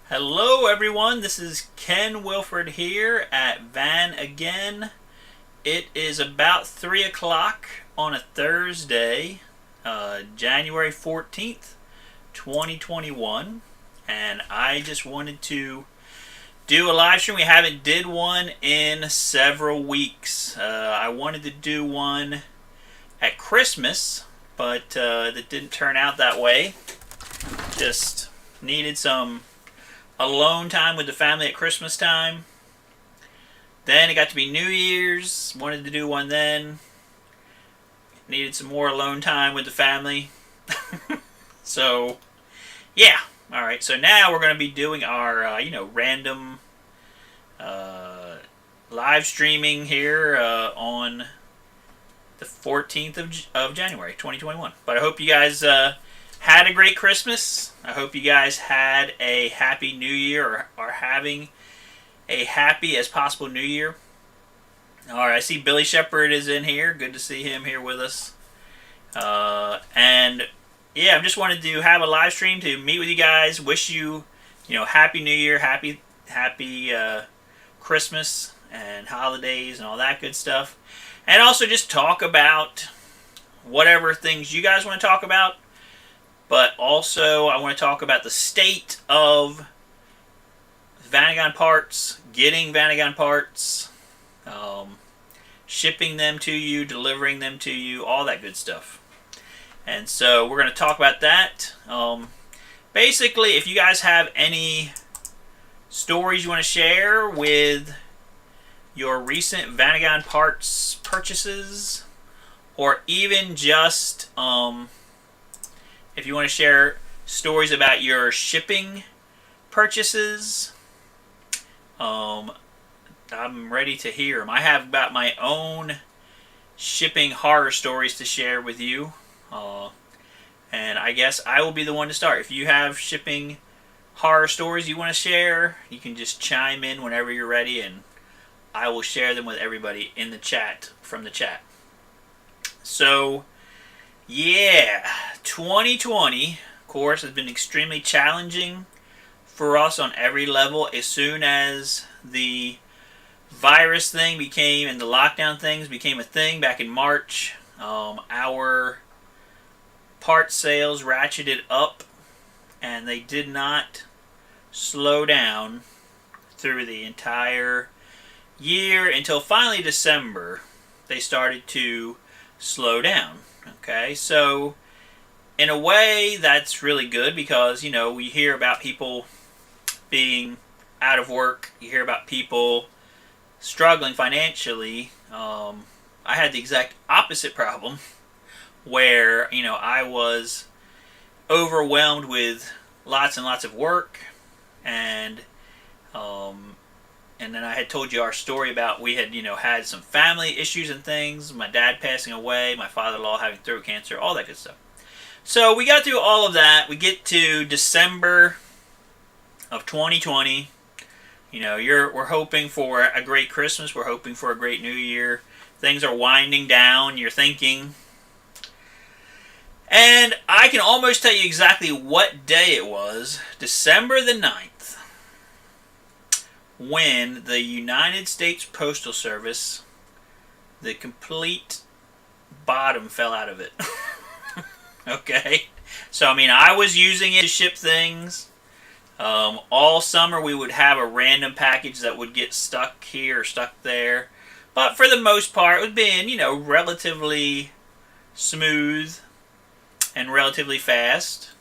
Hello everyone, this is Ken Wilford here at Vanagon. It is about 3 o'clock on a Thursday, January 14th, 2021, and I just wanted to do a live stream. We haven't did one in several weeks. I wanted to do one at Christmas, but that didn't turn out that way. Just needed some alone time with the family at Christmas time. Then it got to be New Year's. Wanted to do one then. Needed some more alone time with the family. So, yeah. Alright, so now we're going to be doing our, random live streaming here on the 14th of January, 2021. But I hope you guys had a great Christmas. I hope you guys had a happy New Year or are having a happy as possible New Year. Alright, I see Billy Shepard is in here. Good to see him here with us. And yeah, I just wanted to have a live stream to meet with you guys. Wish you, happy New Year, happy Christmas and holidays and all that good stuff. And also just talk about whatever things you guys want to talk about. But also, I want to talk about the state of Vanagon parts, getting Vanagon parts, shipping them to you, delivering them to you, all that good stuff. And so we're going to talk about that. Basically, if you guys have any stories you want to share with your recent Vanagon parts purchases, or even just if you want to share stories about your shipping purchases, I'm ready to hear them. I have about my own shipping horror stories to share with you. And I guess I will be the one to start. If you have shipping horror stories you want to share, you can just chime in whenever you're ready, and I will share them with everybody in the chat, from the chat. So, yeah, 2020, of course, has been extremely challenging for us on every level. As soon as the virus thing became, and the lockdown things became a thing back in March, our part sales ratcheted up, and they did not slow down through the entire year until finally December they started to slow down. Okay, so in a way that's really good because, we hear about people being out of work. You hear about people struggling financially. I had the exact opposite problem where, I was overwhelmed with lots and lots of work, and then I had told you our story about we had, had some family issues and things. My dad passing away, my father-in-law having throat cancer, all that good stuff. So we got through all of that. We get to December of 2020. We're hoping for a great Christmas. We're hoping for a great New Year. Things are winding down. You're thinking. And I can almost tell you exactly what day it was. December the 9th. When the United States Postal Service, the complete bottom fell out of it. Okay? So, I was using it to ship things. All summer we would have a random package that would get stuck here or stuck there. But for the most part, it was being, relatively smooth and relatively fast.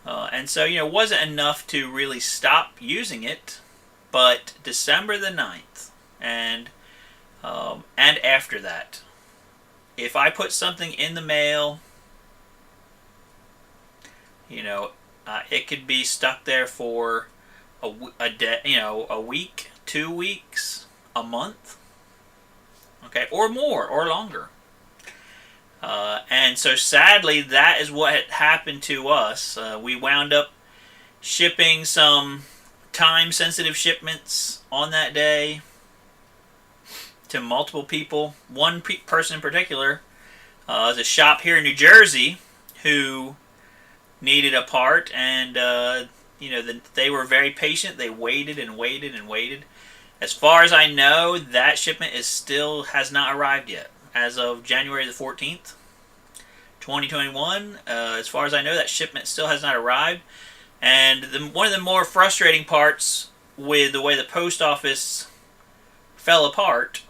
And so, it wasn't enough to really stop using it. But December the 9th and after that, if I put something in the mail, it could be stuck there for a day, a week, 2 weeks, a month, okay, or more, or longer. And so sadly, that is what had happened to us. We wound up shipping some time-sensitive shipments on that day to multiple people. One person in particular is a shop here in New Jersey who needed a part, and they were very patient. They waited and waited and waited. As far as I know, that shipment has not arrived yet. As of January the 14th, 2021, as far as I know, that shipment still has not arrived. And one of the more frustrating parts with the way the post office fell apart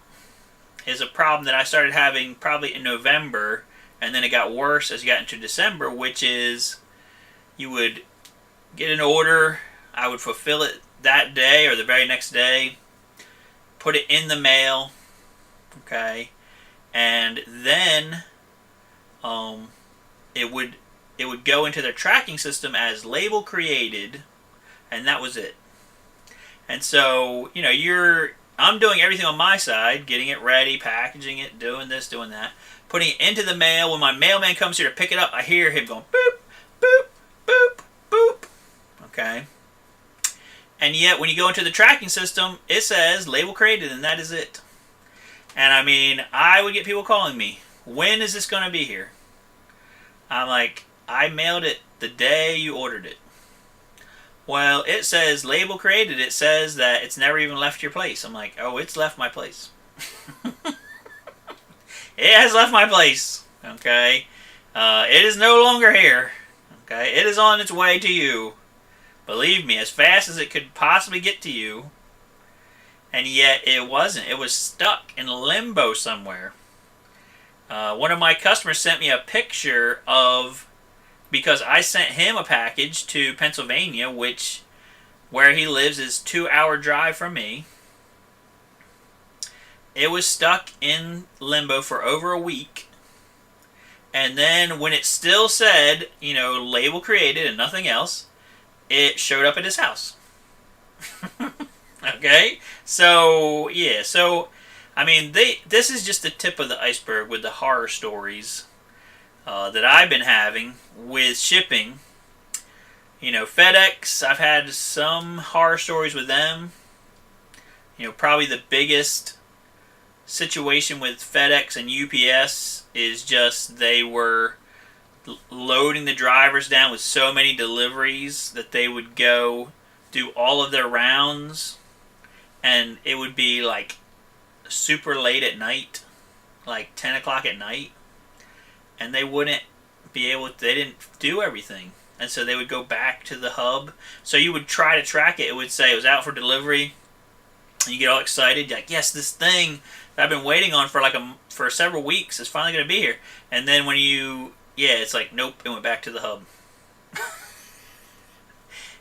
is a problem that I started having probably in November, and then it got worse as you got into December, which is you would get an order, I would fulfill it that day or the very next day, put it in the mail, okay, and then it would go into their tracking system as label created, and that was it. And so, I'm doing everything on my side, getting it ready, packaging it, doing this, doing that, putting it into the mail. When my mailman comes here to pick it up, I hear him going boop, boop, boop, boop, okay? And yet, when you go into the tracking system, it says label created, and that is it. And I mean, I would get people calling me, when is this going to be here? I'm like, I mailed it the day you ordered it. Well, it says label created. It says that it's never even left your place. I'm like, oh, it's left my place. It has left my place. Okay? It is no longer here. Okay? It is on its way to you. Believe me, as fast as it could possibly get to you. And yet it wasn't. It was stuck in limbo somewhere. One of my customers sent me a picture of, because I sent him a package to Pennsylvania, where he lives is 2-hour drive from me. It was stuck in limbo for over a week. And then when it still said, label created and nothing else, it showed up at his house. Okay? So, yeah. So, I mean, this is just the tip of the iceberg with the horror stories that I've been having with shipping. FedEx, I've had some horror stories with them. Probably the biggest situation with FedEx and UPS is just they were loading the drivers down with so many deliveries that they would go do all of their rounds, and it would be like super late at night, like 10 o'clock at night, and they wouldn't be able to, they didn't do everything, and so they would go back to the hub. So you would try to track it. It would say it was out for delivery, and you get all excited, you're like, yes, this thing that I've been waiting on for several weeks is finally going to be here. And then when it's like, nope, it went back to the hub.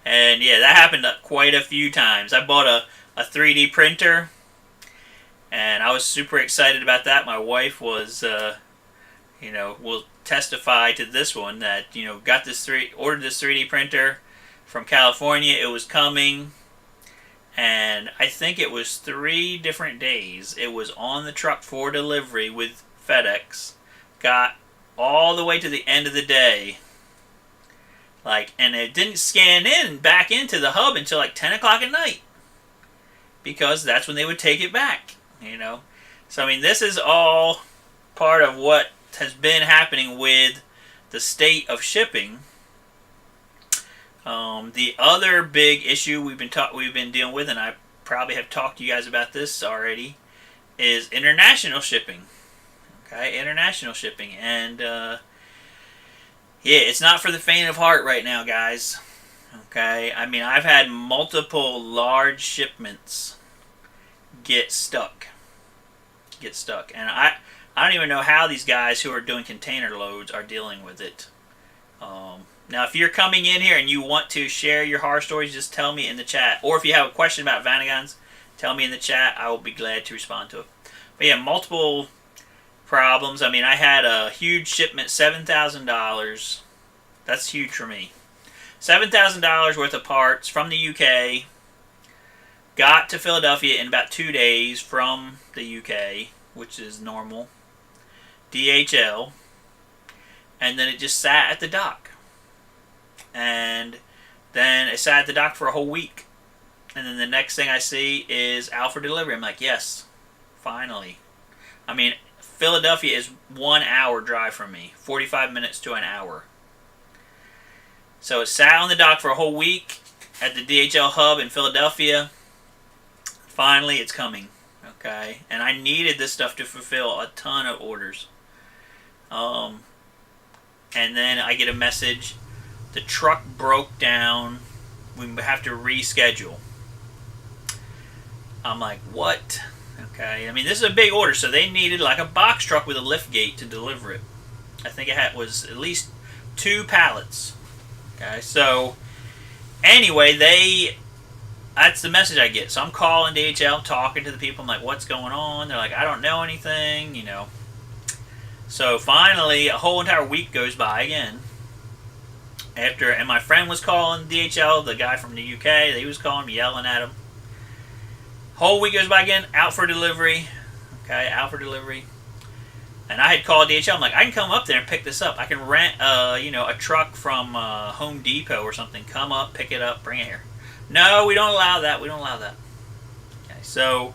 And yeah, that happened quite a few times. I bought a 3D printer, and I was super excited about that. My wife was, will testify to this one, that, ordered this 3D printer from California. It was coming, and I think it was 3 different days. It was on the truck for delivery with FedEx. Got all the way to the end of the day. And it didn't scan back into the hub until like 10 o'clock at night. Because that's when they would take it back, So, I mean, this is all part of what has been happening with the state of shipping. The other big issue we've been dealing with, and I probably have talked to you guys about this already, is international shipping. Okay, international shipping. And, it's not for the faint of heart right now, guys. Okay, I mean, I've had multiple large shipments get stuck. And I don't even know how these guys who are doing container loads are dealing with it. Now, if you're coming in here and you want to share your horror stories, just tell me in the chat. Or if you have a question about Vanagons, tell me in the chat. I will be glad to respond to it. But yeah, multiple problems. I mean, I had a huge shipment, $7,000. That's huge for me. $7,000 worth of parts from the UK. Got to Philadelphia in about 2 days from the UK, which is normal. DHL. And then it just sat at the dock. And then it sat at the dock for a whole week. And then the next thing I see is out for delivery. I'm like, yes, finally. I mean, Philadelphia is 1 hour drive from me. 45 minutes to an hour. So it sat on the dock for a whole week. at the DHL hub in Philadelphia. Finally, it's coming. Okay, and I needed this stuff to fulfill a ton of orders. And then I get a message: the truck broke down. We have to reschedule. I'm like, what? Okay, I mean, this is a big order, so they needed like a box truck with a lift gate to deliver it. I think it was at least 2 pallets. Okay, so anyway, that's the message I get. So I'm calling DHL, talking to the people. I'm like, what's going on? They're like, I don't know anything, you know. So finally, a whole entire week goes by again. And my friend was calling DHL, the guy from the UK. He was calling me, yelling at him. Whole week goes by again, out for delivery. Okay, out for delivery. And I had called DHL. I'm like, I can come up there and pick this up. I can rent, a truck from Home Depot or something. Come up, pick it up, bring it here. No, we don't allow that. We don't allow that. Okay, so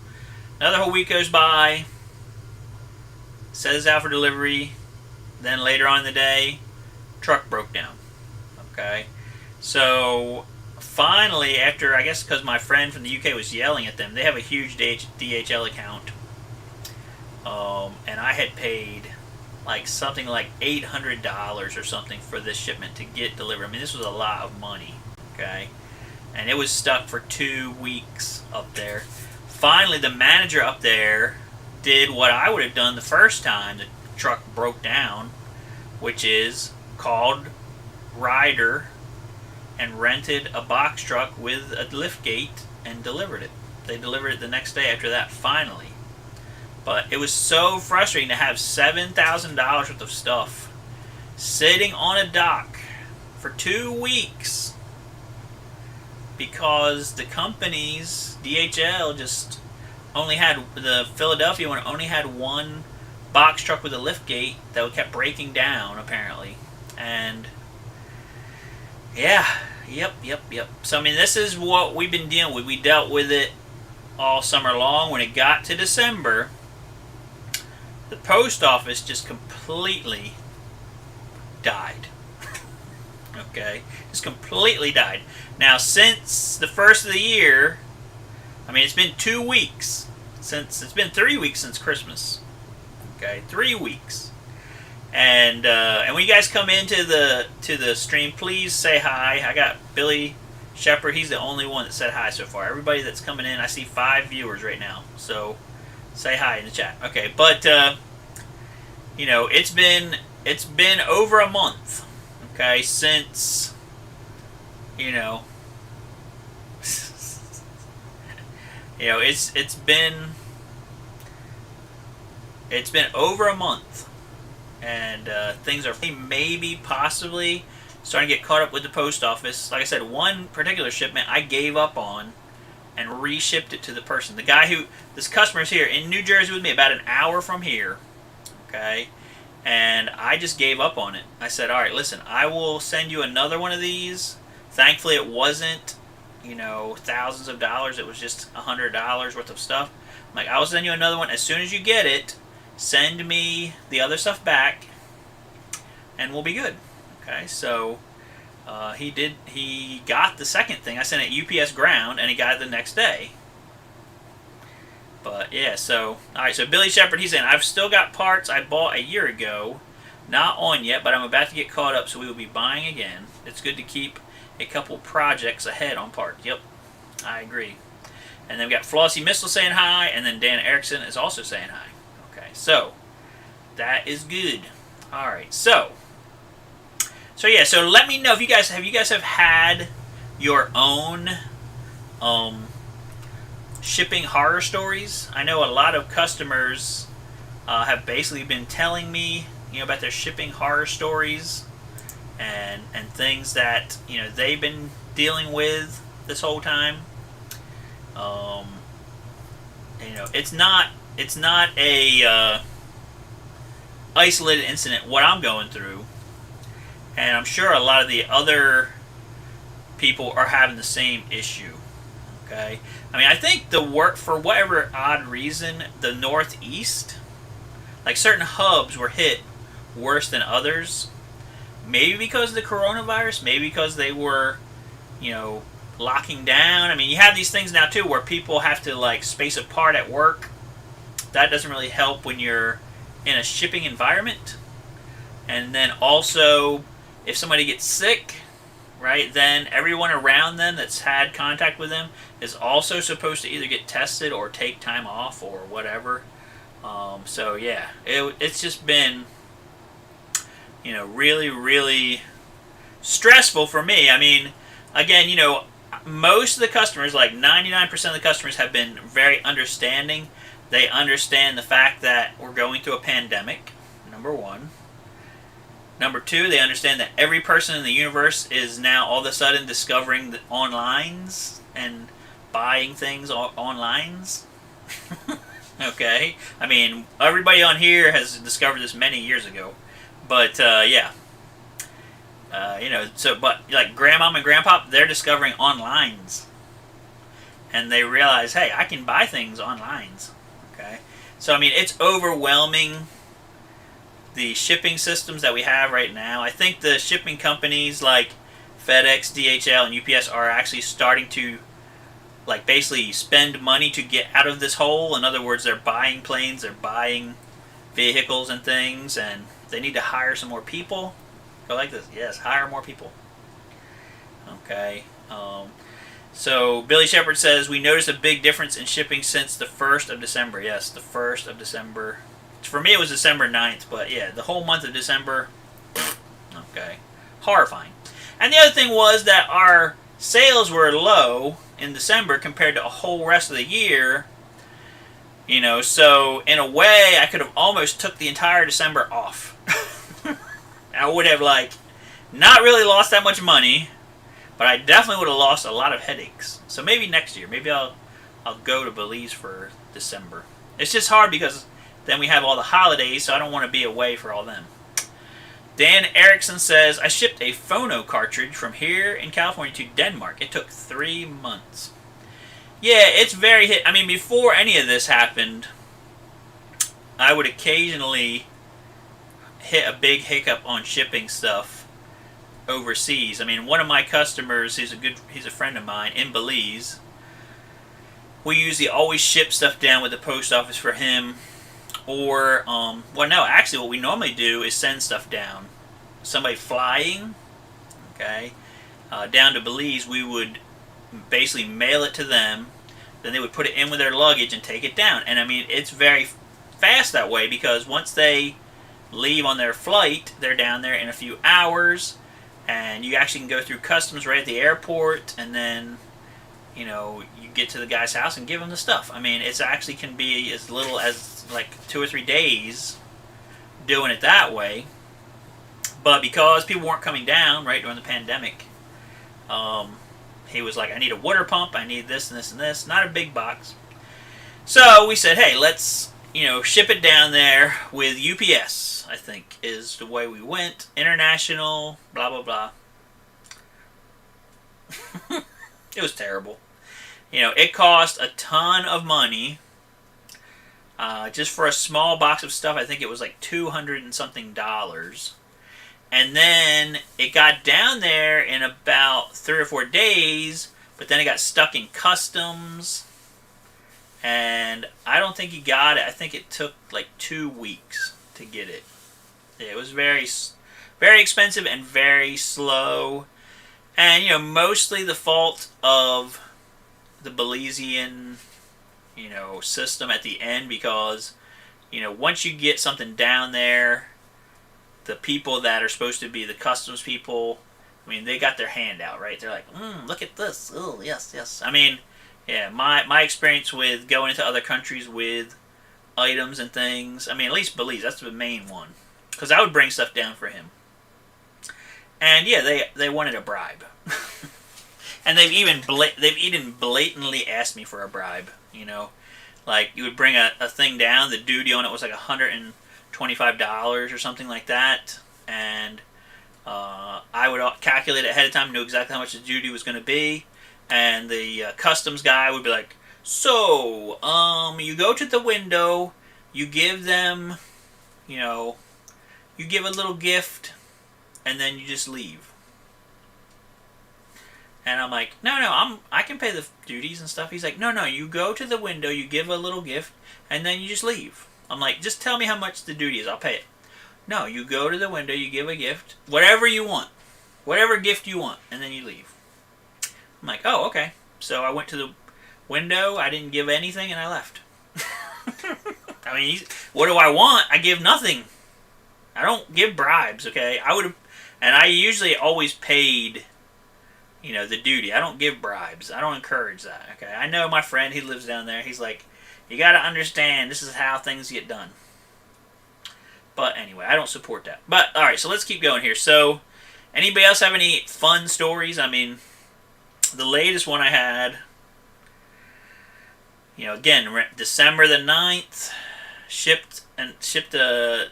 another whole week goes by. Says it's out for delivery. Then later on in the day, truck broke down. Okay, so finally, after, I guess because my friend from the UK was yelling at them, they have a huge DHL account. And I had paid something like $800 or something for this shipment to get delivered. I mean, this was a lot of money. Okay, and it was stuck for 2 weeks up there. Finally, the manager up there did what I would have done the first time the truck broke down, which is called Ryder and rented a box truck with a lift gate and delivered it. They delivered it the next day after that, finally. But it was so frustrating to have $7,000 worth of stuff sitting on a dock for 2 weeks because the companies, DHL, just only had, the Philadelphia one only had 1 box truck with a lift gate that kept breaking down, apparently. And yeah, yep. So I mean, this is what we've been dealing with. We dealt with it all summer long. When it got to December, the post office just completely died. Okay, just completely died. Now, since the first of the year, I mean, it's been 2 weeks since, it's been 3 weeks since Christmas. Okay, 3 weeks. And when you guys come into the stream, please say hi. I got Billy Shepard. He's the only one that said hi so far. Everybody that's coming in, I see 5 viewers right now. So say hi in the chat. Okay, but it's been over a month. Okay, since it's been over a month, and things are maybe possibly starting to get caught up with the post office. Like I said, one particular shipment I gave up on and reshipped it to the person. The guy this customer's here in New Jersey with me, about an hour from here. Okay, and I just gave up on it. I said, all right, listen, I will send you another one of these. Thankfully, it wasn't thousands of dollars. It was just $100 worth of stuff. I'm like, I will send you another one as soon as you get it. Send me the other stuff back, and we'll be good. Okay, so he got the second thing. I sent it UPS ground, and he got it the next day. But yeah, so alright, so Billy Shepard, he's saying, I've still got parts I bought a year ago, not on yet, but I'm about to get caught up, so we will be buying again. It's good to keep a couple projects ahead on parts. Yep, I agree. And then we got Flossie Missile saying hi, and then Dan Erickson is also saying hi. Okay, so that is good. All right, so yeah, so let me know if you guys have had your own shipping horror stories. I know a lot of customers have basically been telling me, about their shipping horror stories and things that they've been dealing with this whole time. It's not a isolated incident what I'm going through, and I'm sure a lot of the other people are having the same issue. Okay, I mean, I think for whatever odd reason, the Northeast, like certain hubs, were hit worse than others. Maybe because of the coronavirus, maybe because they were, locking down. I mean, you have these things now too where people have to like space apart at work. That doesn't really help when you're in a shipping environment. And then also, if somebody gets sick, right, then everyone around them that's had contact with them is also supposed to either get tested or take time off or whatever. So yeah, it's just been, really, really stressful for me. I mean, again, most of the customers, like 99% of the customers, have been very understanding. They understand the fact that we're going through a pandemic, number one. Number two, they understand that every person in the universe is now all of a sudden discovering the onlines and buying things onlines. Okay? I mean, everybody on here has discovered this many years ago. But, yeah. But like grandmom and grandpop, they're discovering onlines. And they realize, hey, I can buy things onlines. Okay? So, I mean, it's overwhelming, the shipping systems that we have right now. I think the shipping companies like FedEx, DHL, and UPS are actually starting to like basically spend money to get out of this hole. In other words, they're buying planes, they're buying vehicles and things, and they need to hire some more people. Go like this. Yes, hire more people. Okay. So Billy Shepard says, we noticed a big difference in shipping since the 1st of December. Yes, the 1st of December. For me, it was December 9th, but yeah, the whole month of December, okay, horrifying. And the other thing was that our sales were low in December compared to a whole rest of the year. So in a way, I could have almost took the entire December off. I would have not really lost that much money, but I definitely would have lost a lot of headaches. So maybe next year, maybe I'll go to Belize for December. It's just hard because then we have all the holidays, so I don't want to be away for all them. Dan Erickson says, I shipped a phono cartridge from here in California to Denmark. It took 3 months. Yeah, it's very hit. I mean, before any of this happened, I would occasionally hit a big hiccup on shipping stuff overseas. I mean, one of my customers, he's a friend of mine in Belize. We usually always ship stuff down with the post office for him. Or, actually what we normally do is send stuff down. Somebody flying, okay, down to Belize, we would basically mail it to them. Then they would put it in with their luggage and take it down. And I mean, it's very fast that way because once they leave on their flight, they're down there in a few hours. And you actually can go through customs right at the airport. And then, you get to the guy's house and give him the stuff. I mean, it actually can be as little as 2 or 3 days doing it that way. But because people weren't coming down right during the pandemic, he was like, I need a water pump, I need this and this and this. Not a big box. So we said, hey, let's ship it down there with UPS, I think is the way we went. International, blah blah blah. It was terrible. It cost a ton of money. Just for a small box of stuff, I think it was like $200 and something. And then it got down there in about 3 or 4 days, but then it got stuck in customs. And I don't think he got it. I think it took 2 weeks to get it. It was very, very expensive and very slow. And, mostly the fault of the Belizean system at the end because, once you get something down there, the people that are supposed to be the customs people, I mean, they got their hand out, right? They're like, look at this. Oh, yes, yes. I mean, yeah, my experience with going into other countries with items and things, I mean, at least Belize, that's the main one. Because I would bring stuff down for him. And, yeah, they wanted a bribe. And they've even blatantly asked me for a bribe, Like, you would bring a thing down, the duty on it was like $125 or something like that. And I would calculate it ahead of time, knew exactly how much the duty was going to be. And the customs guy would be like, so, you go to the window, you give them, you give a little gift, and then you just leave. And I'm like, no, I can pay the duties and stuff. He's like, no, you go to the window, you give a little gift, and then you just leave. I'm like, just tell me how much the duty is, I'll pay it. No, you go to the window, you give a gift, whatever you want, whatever gift you want, and then you leave. I'm like, oh, okay. So I went to the window, I didn't give anything, and I left. I mean, what do I want? I give nothing. I don't give bribes, okay? And I usually always paid, the duty. I don't give bribes. I don't encourage that, okay? I know my friend, he lives down there. He's like, you got to understand, this is how things get done. But anyway, I don't support that. But, alright, so let's keep going here. So, anybody else have any fun stories? I mean, the latest one I had, again, December the 9th, shipped a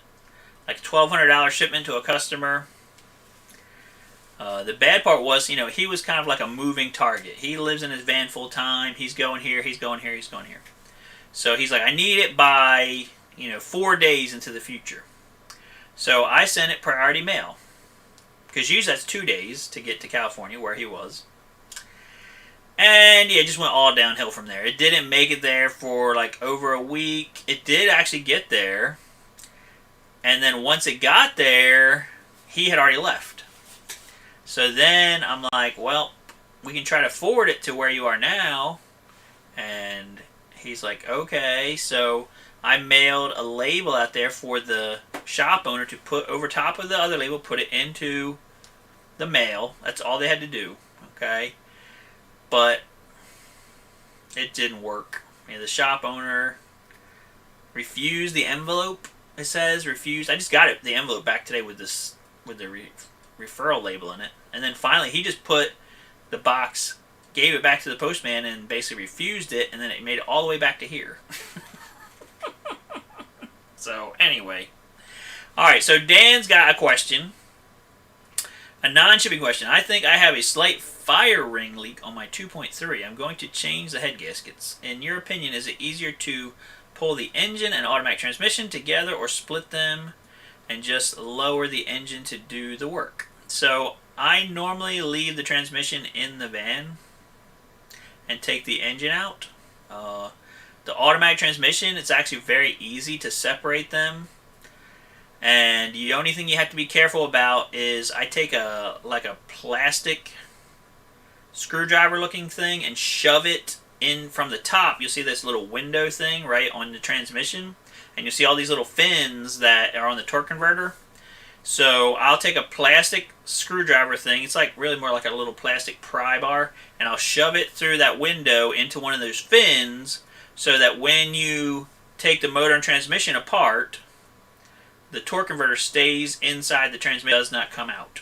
like $1,200 shipment to a customer. The bad part was, he was kind of like a moving target. He lives in his van full time. He's going here, he's going here, he's going here. So he's like, I need it by, 4 days into the future. So I sent it priority mail. Because usually that's 2 days to get to California, where he was. And yeah, it just went all downhill from there. It didn't make it there for like over a week. It did actually get there. And then once it got there, he had already left. So then I'm like, well, we can try to forward it to where you are now. And he's like, okay. So I mailed a label out there for the shop owner to put over top of the other label, put it into the mail. That's all they had to do, okay? But it didn't work. The shop owner refused the envelope. It says refused. I just got the envelope back today with the referral label in it. And then finally he just put the box, gave it back to the postman, and basically refused it, and then it made it all the way back to here. So anyway. Alright, so Dan's got a question. A non-shipping question. I think I have a slight fire ring leak on my 2.3. I'm going to change the head gaskets. In your opinion, is it easier to pull the engine and automatic transmission together or split them and just lower the engine to do the work? So I normally leave the transmission in the van and take the engine out. The automatic transmission, it's actually very easy to separate them. And the only thing you have to be careful about is I take a plastic screwdriver looking thing and shove it in from the top. You'll see this little window thing right on the transmission, and you'll see all these little fins that are on the torque converter. So I'll take a plastic screwdriver thing, it's like really more like a little plastic pry bar, and I'll shove it through that window into one of those fins so that when you take the motor and transmission apart, the torque converter stays inside the transmission, does not come out.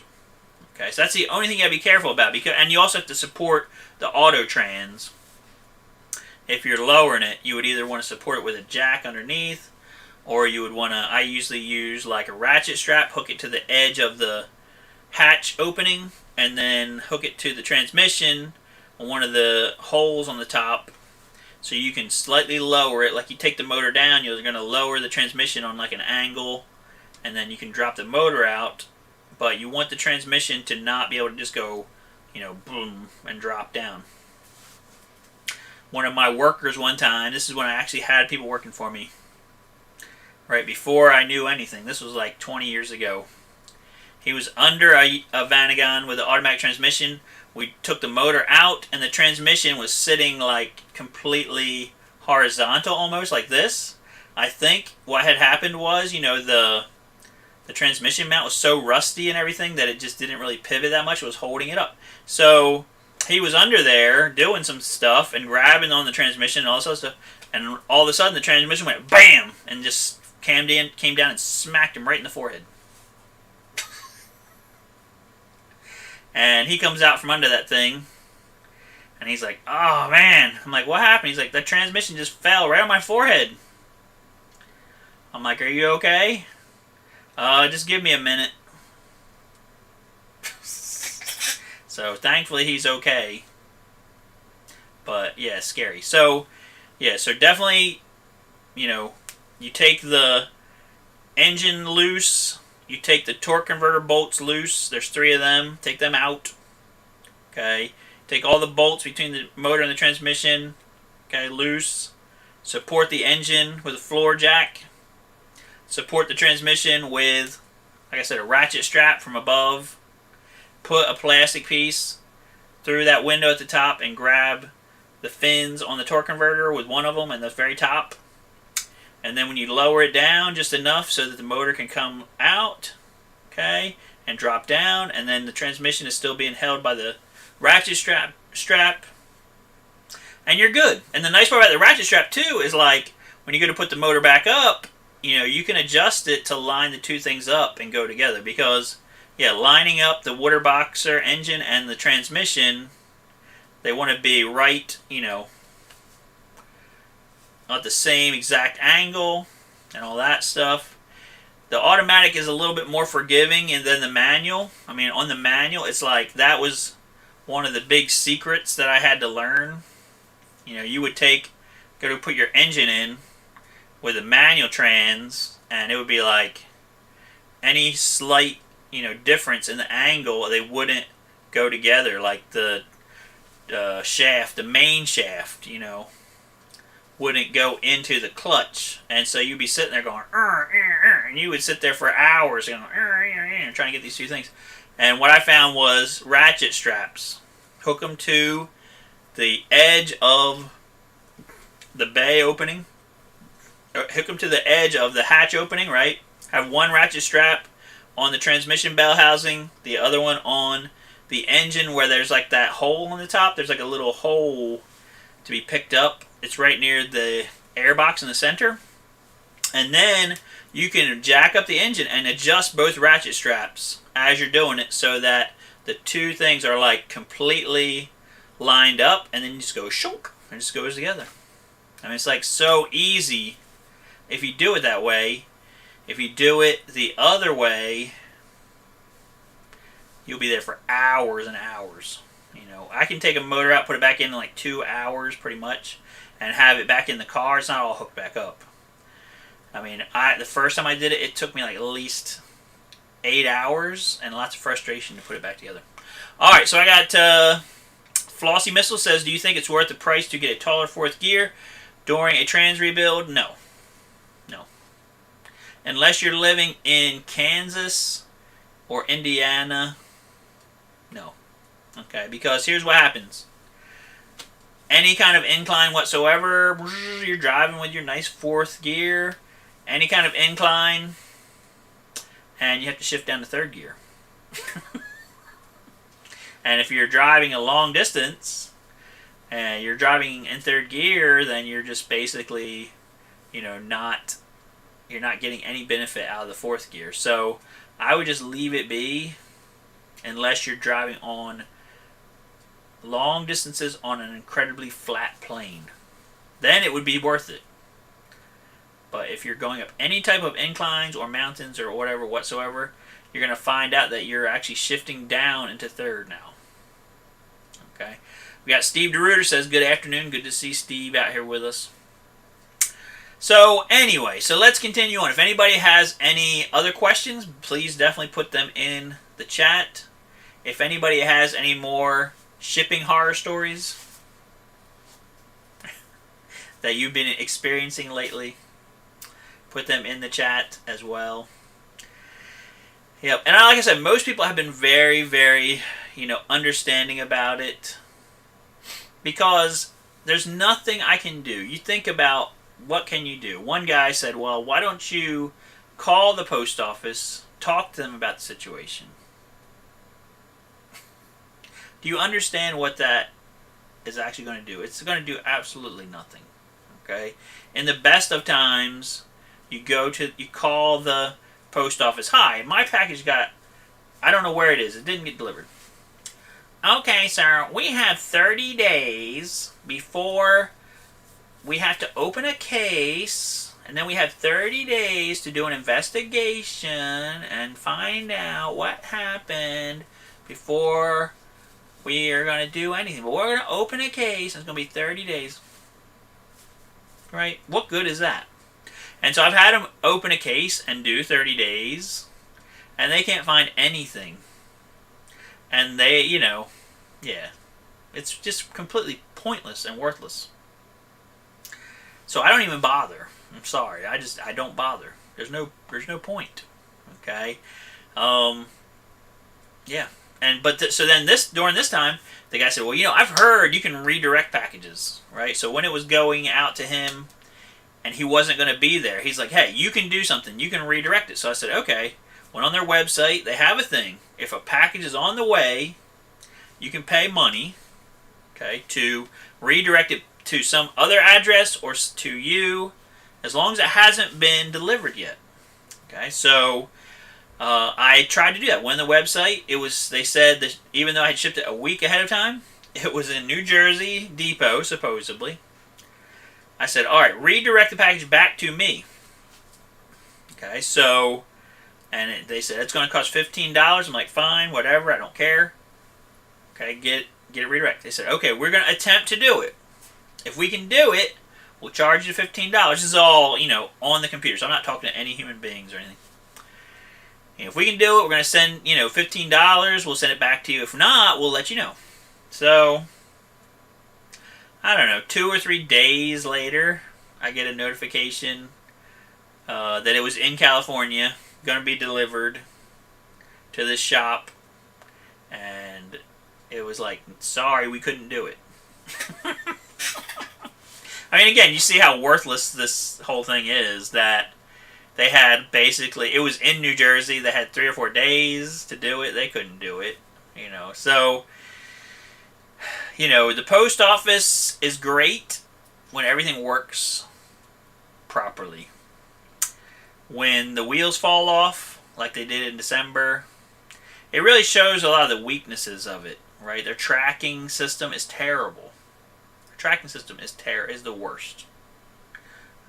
Okay, so that's the only thing you gotta be careful about, and you also have to support the auto trans. If you're lowering it, you would either want to support it with a jack underneath, or you would want to, I usually use like a ratchet strap, hook it to the edge of the hatch opening, and then hook it to the transmission on one of the holes on the top, so you can slightly lower it. Like you take the motor down, you're going to lower the transmission on like an angle, and then you can drop the motor out, but you want the transmission to not be able to just go, boom, and drop down. One of my workers one time, this is when I actually had people working for me, right before I knew anything. This was like 20 years ago. He was under a Vanagon with an automatic transmission. We took the motor out, and the transmission was sitting like completely horizontal, almost like this. I think what had happened was, the transmission mount was so rusty and everything that it just didn't really pivot that much. It was holding it up. So he was under there doing some stuff and grabbing on the transmission and all this other stuff, and all of a sudden the transmission went BAM! And just came down and smacked him right in the forehead. And he comes out from under that thing, and he's like, oh man. I'm like, what happened? He's like, the transmission just fell right on my forehead. I'm like, are you okay? Just give me a minute. So thankfully he's okay. But yeah, scary. So yeah, so definitely, you take the engine loose. You take the torque converter bolts loose. There's 3 of them. Take them out. Okay. Take all the bolts between the motor and the transmission, okay, loose. Support the engine with a floor jack. Support the transmission with, like I said, a ratchet strap from above. Put a plastic piece through that window at the top and grab the fins on the torque converter with one of them in the very top. And then when you lower it down just enough so that the motor can come out, okay, and drop down, and then the transmission is still being held by the ratchet strap, and you're good. And the nice part about the ratchet strap too is, like, when you go to put the motor back up, you know, you can adjust it to line the two things up and go together. Because, yeah, lining up the water boxer engine and the transmission, they want to be right, you know, at the same exact angle and all that stuff. The automatic is a little bit more forgiving than the manual. I mean, on the manual, it's like, that was one of the big secrets that I had to learn. You know, you would go to put your engine in with a manual trans, and it would be like any slight, you know, difference in the angle, they wouldn't go together. Like the shaft, the main shaft, you know, wouldn't go into the clutch, and so you'd be sitting there going, and you would sit there for hours going, trying to get these two things. And what I found was ratchet straps. Hook them to the edge of the bay opening. Hook them to the edge of the hatch opening, right? Have one ratchet strap on the transmission bell housing, the other one on the engine where there's like that hole on the top. There's like a little hole to be picked up. It's right near the air box in the center. And then you can jack up the engine and adjust both ratchet straps as you're doing it so that the two things are like completely lined up, and then you just go shunk, and it just goes together. I mean, it's like so easy if you do it that way. If you do it the other way, you'll be there for hours and hours. You know, I can take a motor out, put it back in like 2 hours pretty much, and have it back in the car. It's not all hooked back up. I mean, the first time I did it, it took me like at least 8 hours and lots of frustration to put it back together. Alright, so I got Flossy Missile says, do you think it's worth the price to get a taller fourth gear during a trans rebuild? No. No. Unless you're living in Kansas or Indiana, no. Okay, because here's what happens. Any kind of incline whatsoever, you're driving with your nice fourth gear, any kind of incline, and you have to shift down to third gear. And if you're driving a long distance and you're driving in third gear, then you're just basically, you know, you're not getting any benefit out of the fourth gear. So I would just leave it be unless you're driving on long distances on an incredibly flat plane. Then it would be worth it. But if you're going up any type of inclines or mountains or whatever whatsoever, you're going to find out that you're actually shifting down into third now. Okay. We got Steve DeRuiter says, good afternoon. Good to see Steve out here with us. So anyway, so let's continue on. If anybody has any other questions, please definitely put them in the chat. If anybody has any more shipping horror stories that you've been experiencing lately, put them in the chat as well. Yep, and like I said, most people have been very, very, you know, understanding about it because there's nothing I can do. You think about what can you do. One guy said, well, why don't you call the post office, talk to them about the situation. Do you understand what that is actually going to do? It's going to do absolutely nothing. Okay? In the best of times, you call the post office. Hi, my package I don't know where it is. It didn't get delivered. Okay, sir, we have 30 days before we have to open a case, and then we have 30 days to do an investigation and find out what happened before we are going to do anything. But we're going to open a case, and it's going to be 30 days. Right? What good is that? And so I've had them open a case and do 30 days, and they can't find anything. And they, you know, yeah. It's just completely pointless and worthless. So I don't even bother. I'm sorry. I don't bother. There's no point. Okay. Yeah. So then during this time, the guy said, well, I've heard you can redirect packages, right? So when it was going out to him and he wasn't going to be there, he's like, hey, you can do something. You can redirect it. So I said, okay. Went on their website. They have a thing. If a package is on the way, you can pay money, okay, to redirect it to some other address or to you, as long as it hasn't been delivered yet. Okay, so I tried to do that. Went on the website. They said that even though I had shipped it a week ahead of time, it was in New Jersey depot, supposedly. I said, all right, redirect the package back to me. Okay, so, and they said it's going to cost $15. I'm like, fine, whatever, I don't care. Okay, get it redirected. They said, okay, we're going to attempt to do it. If we can do it, we'll charge you $15. This is all, on the computer, so I'm not talking to any human beings or anything. And if we can do it, we're going to send, $15. We'll send it back to you. If not, we'll let you know. So, I don't know, 2 or 3 days later, I get a notification that it was in California, going to be delivered to this shop, and it was like, sorry, we couldn't do it. I mean, again, you see how worthless this whole thing is, that they had basically, it was in New Jersey, they had 3 or 4 days to do it, they couldn't do it, So, the post office is great when everything works properly. When the wheels fall off, like they did in December, it really shows a lot of the weaknesses of it, right? Their tracking system is terrible. Their tracking system is the worst.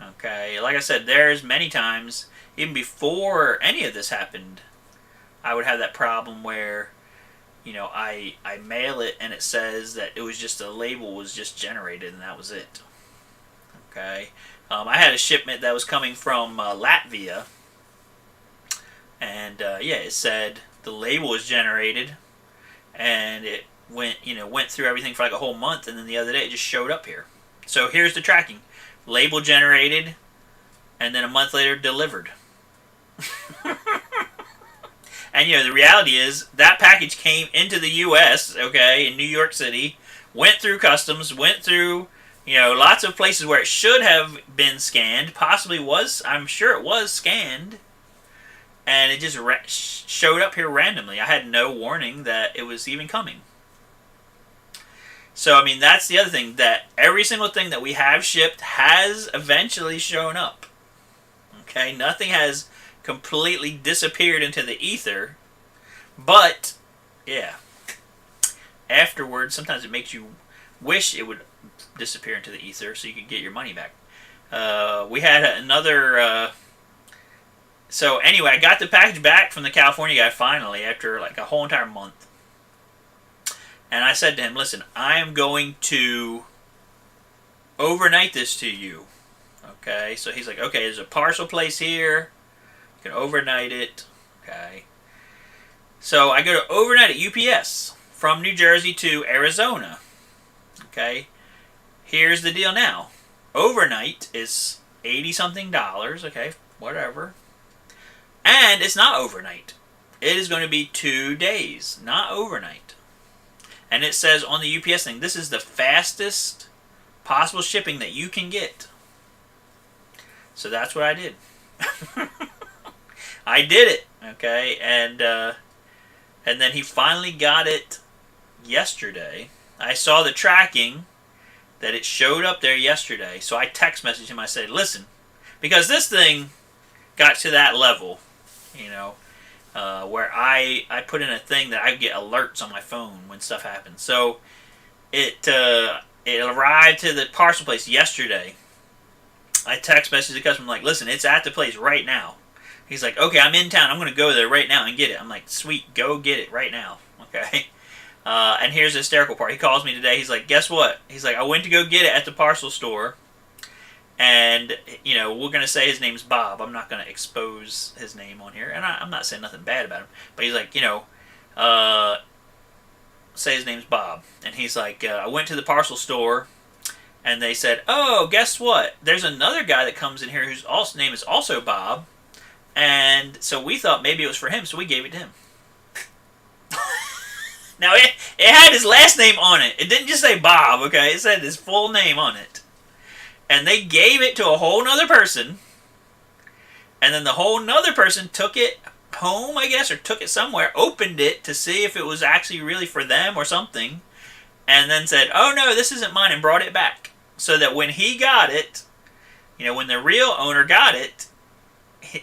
Okay, like I said, there's many times, even before any of this happened, I would have that problem where, I mail it and it says that it was just a label was just generated and that was it. Okay, I had a shipment that was coming from Latvia, and it said the label was generated, and it went through everything for like a whole month, and then the other day it just showed up here. So here's the tracking: label generated, and then a month later delivered. And the reality is that package came into the U.S. okay, in New York City, went through customs, went through lots of places where it should have been scanned, possibly was, I'm sure it was scanned, and it just showed up here randomly. I had no warning that it was even coming. So, I mean, that's the other thing, that every single thing that we have shipped has eventually shown up. Okay, nothing has completely disappeared into the ether, but, yeah, afterwards, sometimes it makes you wish it would disappear into the ether so you could get your money back. We had another... So anyway, I got the package back from the California guy finally after like a whole entire month. And I said to him, listen, I am going to overnight this to you. Okay, so he's like, okay, there's a parcel place here. You can overnight it. Okay. So I go to overnight at UPS from New Jersey to Arizona. Okay. Here's the deal now. Overnight is $80-something. Okay, whatever. And it's not overnight. It is going to be 2 days, not overnight. And it says on the UPS thing, this is the fastest possible shipping that you can get. So that's what I did. I did it, okay? And then he finally got it yesterday. I saw the tracking that it showed up there yesterday. So I text messaged him. I said, listen, because this thing got to that level, where I put in a thing that I get alerts on my phone when stuff happens. So it arrived to the parcel place yesterday. I text messaged the customer, like, listen, it's at the place right now. He's like, okay, I'm in town. I'm going to go there right now and get it. I'm like, sweet, go get it right now. Okay. And here's the hysterical part. He calls me today. He's like, guess what? He's like, I went to go get it at the parcel store. And, we're going to say his name's Bob. I'm not going to expose his name on here. And I'm not saying nothing bad about him. But he's like, say his name's Bob, and he's like, I went to the parcel store, and they said, oh, guess what? There's another guy that comes in here whose name is also Bob, and so we thought maybe it was for him, so we gave it to him. Now, it had his last name on it. It didn't just say Bob, okay? It said his full name on it. And they gave it to a whole nother person, and then the whole nother person took it home, I guess, or took it somewhere, opened it to see if it was actually really for them or something, and then said, oh no, this isn't mine, and brought it back. So that when he got it, when the real owner got it,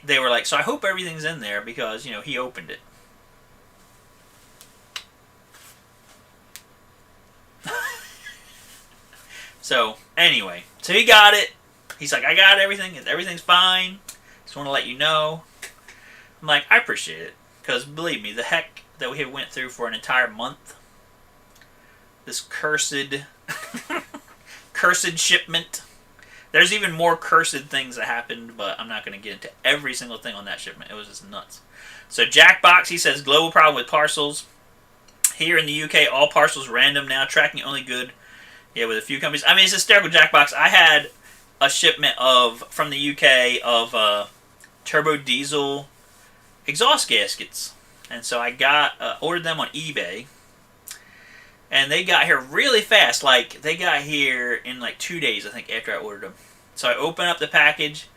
they were like, so I hope everything's in there because, he opened it. So, anyway, so he got it. He's like, I got everything. Everything's fine. Just want to let you know. I'm like, I appreciate it. Because, believe me, the heck that we went through for an entire month, this cursed shipment. There's even more cursed things that happened, but I'm not going to get into every single thing on that shipment. It was just nuts. So, Jackbox, he says, global problem with parcels. Here in the UK, all parcels random now. Tracking only good. Yeah, with a few companies. I mean, it's hysterical, Jackbox. I had a shipment from the UK of turbo diesel exhaust gaskets. And so I ordered them on eBay. And they got here really fast. Like, they got here in like 2 days, I think, after I ordered them. So I opened up the package.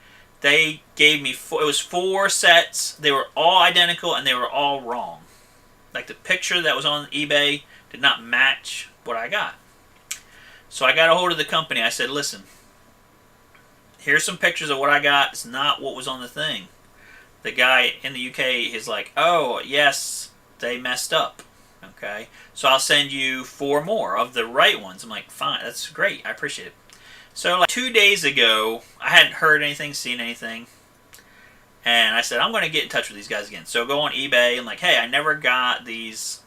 They gave me, it was 4 sets. They were all identical and they were all wrong. Like, the picture that was on eBay did not match what I got. So I got a hold of the company. I said, listen, here's some pictures of what I got. It's not what was on the thing. The guy in the UK is like, oh, yes, they messed up. Okay, so I'll send you 4 more of the right ones. I'm like, fine, that's great. I appreciate it. So like 2 days ago, I hadn't heard anything, seen anything. And I said, I'm going to get in touch with these guys again. So go on eBay and like, hey, I never got these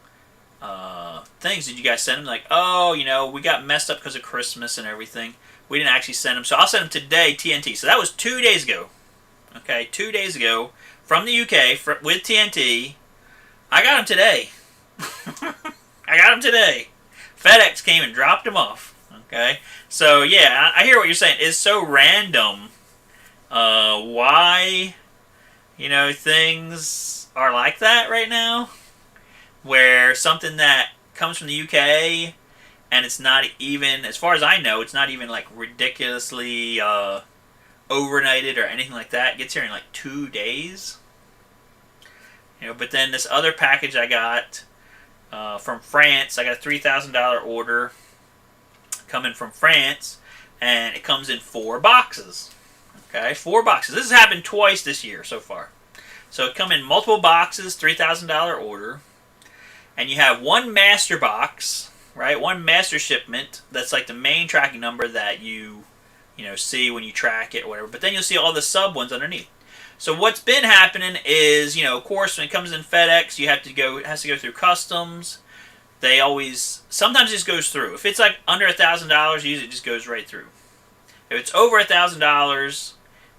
things. Did you guys send them? Like, oh, we got messed up because of Christmas and everything. We didn't actually send them. So I'll send them today, TNT. So that was 2 days ago. Okay, 2 days ago from the UK with TNT. I got them today. I got them today. FedEx came and dropped them off. Okay, so yeah, I hear what you're saying. It's so random. Why, things are like that right now, where something that comes from the UK and it's not even, as far as I know, it's not even like ridiculously overnighted or anything like that. It gets here in like 2 days. But then this other package I got from France, I got a $3,000 order coming from France, and it comes in 4 boxes. Okay, 4 boxes. This has happened twice this year so far. So it come in multiple boxes, $3,000 order, and you have one master box, right? One master shipment that's like the main tracking number that you see when you track it or whatever. But then you'll see all the sub ones underneath. So what's been happening is, of course, when it comes in FedEx, it has to go through customs. They always, sometimes it just goes through. If it's like under $1,000, usually it just goes right through. If it's over $1,000,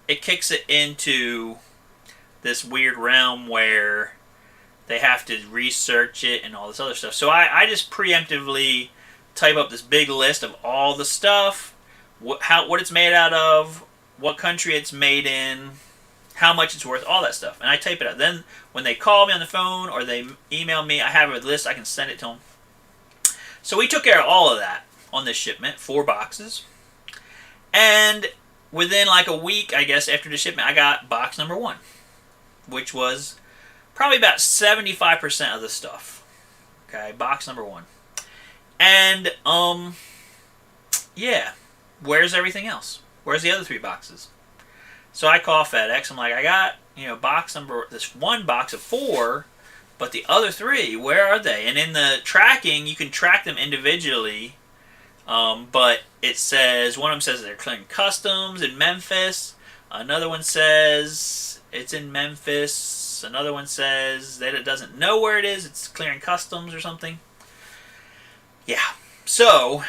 it kicks it into this weird realm where they have to research it and all this other stuff. So I just preemptively type up this big list of all the stuff, what it's made out of, what country it's made in, how much it's worth, all that stuff. And I type it out. Then when they call me on the phone or they email me, I have a list, I can send it to them. So we took care of all of that on this shipment, 4 boxes. And within like a week, I guess, after the shipment, I got box number 1, which was probably about 75% of the stuff. Okay, box number 1. And, yeah, where's everything else? Where's the other 3 boxes? So I call FedEx. I'm like, I got, this 1 box of 4, but the other 3, where are they? And in the tracking, you can track them individually, but it says, one of them says they're clearing customs in Memphis. Another one says it's in Memphis. Another one says that it doesn't know where it is. It's clearing customs or something. Yeah. So,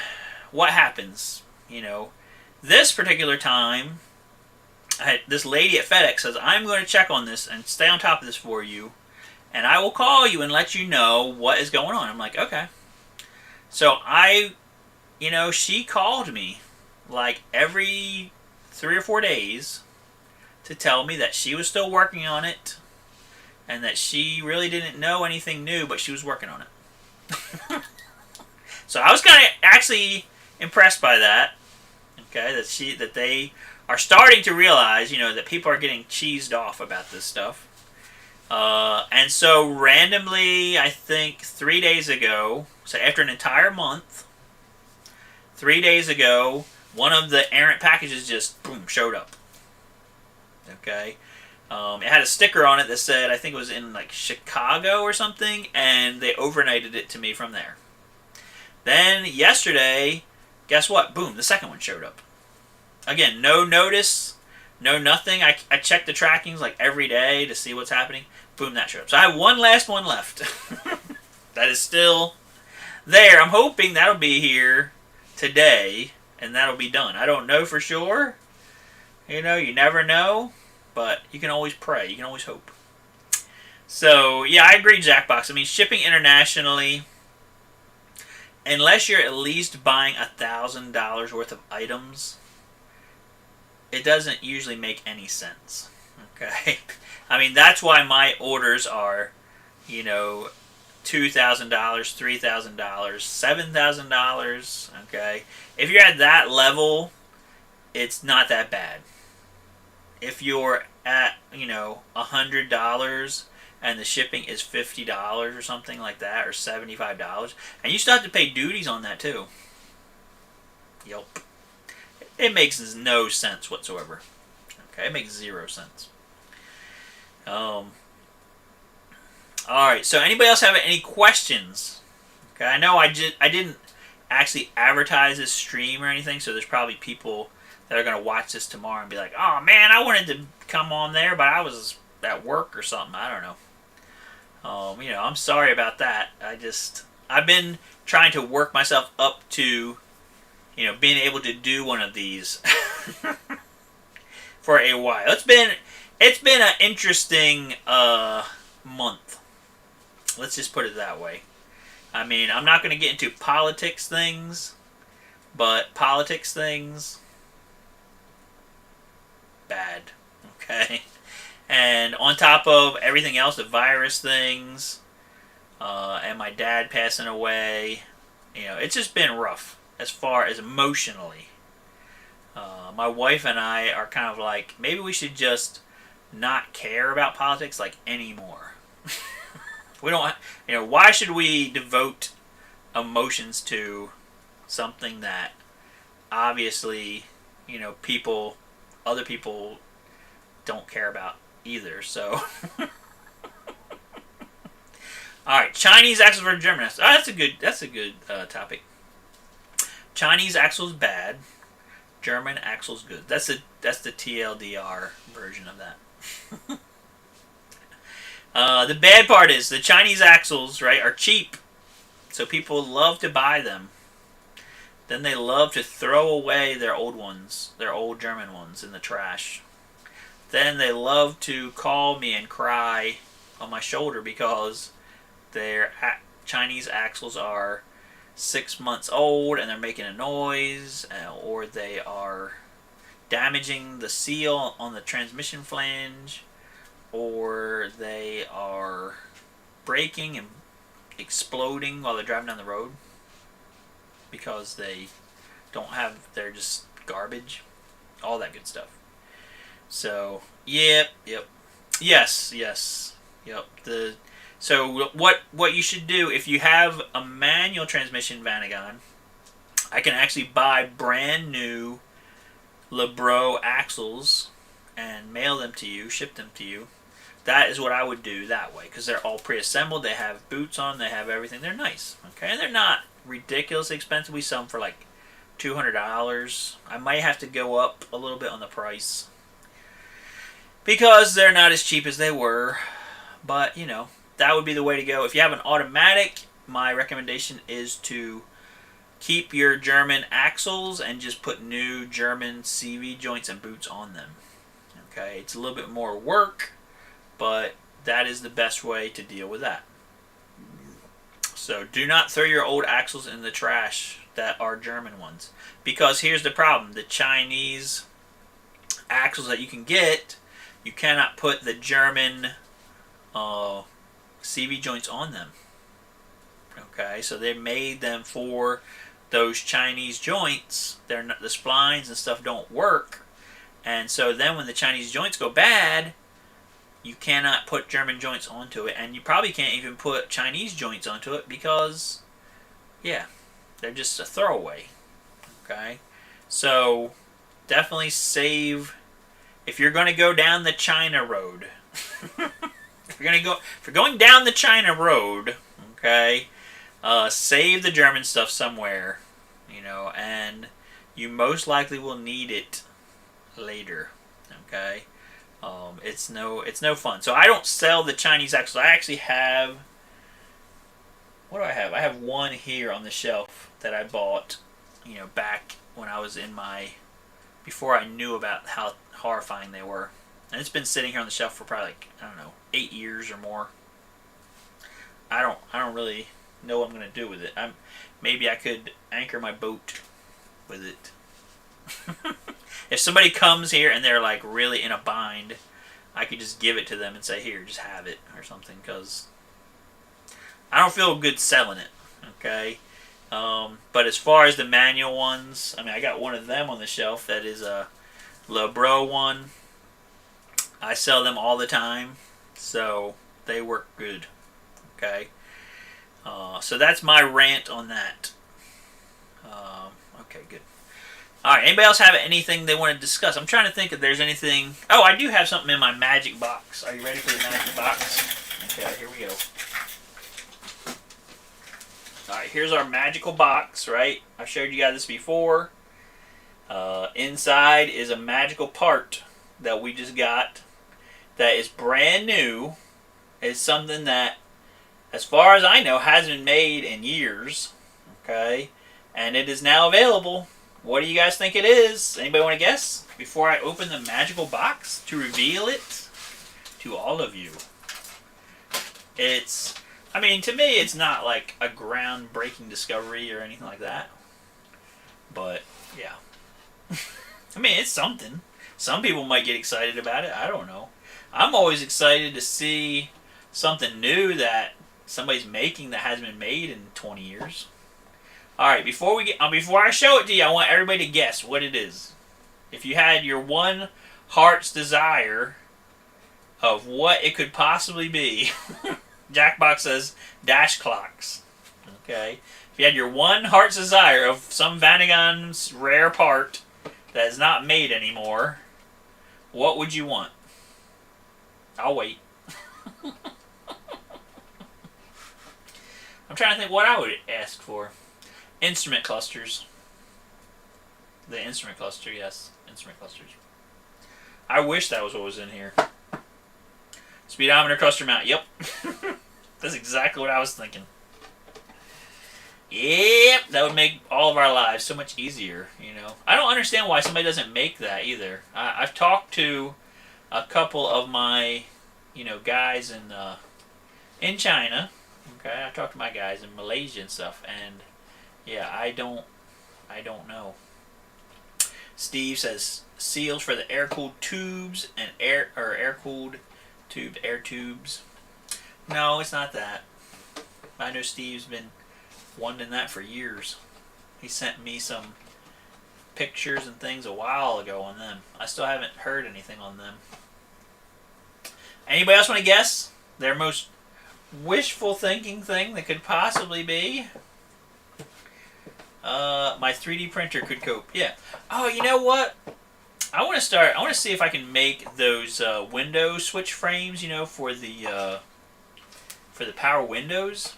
what happens? This particular time, this lady at FedEx says, I'm going to check on this and stay on top of this for you, and I will call you and let you know what is going on. I'm like, okay. So she called me like every 3 or 4 days to tell me that she was still working on it and that she really didn't know anything new, but she was working on it. So I was kind of actually impressed by that. Okay, that they are starting to realize, that people are getting cheesed off about this stuff. And so randomly, I think 3 days ago, so after an entire month, 3 days ago, one of the errant packages just, boom, showed up. Okay. It had a sticker on it that said, I think it was in like Chicago or something, and they overnighted it to me from there. Then yesterday, guess what? Boom, the second one showed up. Again, no notice, no nothing. I check the trackings like every day to see what's happening. Boom, that showed up. So I have one last one left. That is still there. I'm hoping that'll be here today, and that'll be done. I don't know for sure. You never know, but you can always pray. You can always hope. So, yeah, I agree, Jackbox. I mean, shipping internationally, unless you're at least buying $1,000 worth of items, it doesn't usually make any sense. Okay? I mean, that's why my orders are, $2,000, $3,000, $7,000. Okay? If you're at that level, it's not that bad. If you're at, $100 and the shipping is $50 or something like that, or $75, and you still have to pay duties on that too. Yep. It makes no sense whatsoever. Okay, it makes 0 sense. Alright, so anybody else have any questions? Okay, I know I didn't actually advertise this stream or anything, so there's probably people that are going to watch this tomorrow and be like, oh man, I wanted to come on there, but I was at work or something. I don't know. I'm sorry about that. I've been trying to work myself up to, being able to do one of these for a while. It's been an interesting month. Let's just put it that way. I mean, I'm not going to get into politics things, but politics things, bad. Okay? And on top of everything else, the virus things, and my dad passing away, it's just been rough as far as emotionally. My wife and I are kind of like, maybe we should just not care about politics like anymore. We don't, why should we devote emotions to something that obviously, other people don't care about either, so. Alright, Chinese axles versus German axles. Oh, that's a good topic. Chinese axles bad, German axles good. That's the TLDR version of that. The bad part is the Chinese axles, right, are cheap, so people love to buy them. Then they love to throw away their old ones, their old German ones, in the trash. Then they love to call me and cry on my shoulder because their Chinese axles are 6 months old and they're making a noise, or they are damaging the seal on the transmission flange, or they are breaking and exploding while they're driving down the road because they're just garbage, all that good stuff. So, yep. Yes. Yep. So what you should do, if you have a manual transmission Vanagon, I can actually buy brand new Lebro axles and mail them to you, ship them to you. That is what I would do that way, because they're all pre-assembled, they have boots on, they have everything, they're nice, okay? And they're not ridiculously expensive. We sell them for like $200. I might have to go up a little bit on the price because they're not as cheap as they were, but that would be the way to go. If you have an automatic, my recommendation is to keep your German axles and just put new German CV joints and boots on them. Okay, it's a little bit more work, but that is the best way to deal with that. So do not throw your old axles in the trash that are German ones. Because here's the problem. The Chinese axles that you can get, you cannot put the German CV joints on them. Okay, so they made them for those Chinese joints. They're not, the splines and stuff don't work. And so then when the Chinese joints go bad, you cannot put German joints onto it, and you probably can't even put Chinese joints onto it because, yeah, they're just a throwaway. Okay, so definitely save if you're going to go down the China road. if you're going down the China road, okay, save the German stuff somewhere, you know, and you most likely will need it later. Okay. It's no fun. So I don't sell the Chinese axles. I actually have, what do I have? I have one here on the shelf that I bought, you know, back when I was in my, before I knew about how horrifying they were. And it's been sitting here on the shelf for probably like, I don't know, 8 years or more. I don't really know what I'm going to do with it. Maybe I could anchor my boat with it. If somebody comes here and they're like really in a bind, I could just give it to them and say, here, just have it or something, because I don't feel good selling it, okay? But as far as the manual ones, I mean, I got one of them on the shelf that is a LeBro one. I sell them all the time, so they work good, okay? So that's my rant on that. Okay, good. Alright, anybody else have anything they want to discuss? I'm trying to think if there's anything... Oh, I do have something in my magic box. Are you ready for the magic box? Okay, here we go. Alright, here's our magical box, right? I've showed you guys this before. Inside is a magical part that we just got that is brand new. It's something that, as far as I know, hasn't been made in years. Okay? And it is now available. What do you guys think it is? Anybody want to guess? Before I open the magical box to reveal it to all of you. It's, I mean, to me, it's not like a groundbreaking discovery or anything like that. But, yeah. I mean, it's something. Some people might get excited about it. I don't know. I'm always excited to see something new that somebody's making that hasn't been made in 20 years. All right, before I show it to you, I want everybody to guess what it is. If you had your one heart's desire of what it could possibly be, Jackbox says dash clocks. Okay, if you had your one heart's desire of some Vanagon's rare part that is not made anymore, what would you want? I'll wait. I'm trying to think what I would ask for. Instrument clusters. The instrument cluster, yes. Instrument clusters. I wish that was what was in here. Speedometer cluster mount. Yep. That's exactly what I was thinking. Yep. That would make all of our lives so much easier, you know. I don't understand why somebody doesn't make that either. I've talked to a couple of my, you know, guys in China. Okay, I talked to my guys in Malaysia and stuff, and yeah, I don't know. Steve says Sills for the air-cooled tubes and air-cooled air tubes. No, it's not that. I know Steve's been wanting that for years. He sent me some pictures and things a while ago on them. I still haven't heard anything on them. Anybody else want to guess their most wishful thinking thing that could possibly be? My 3D printer could cope. Yeah. Oh, you know what? I want to see if I can make those window switch frames, you know, for the power windows.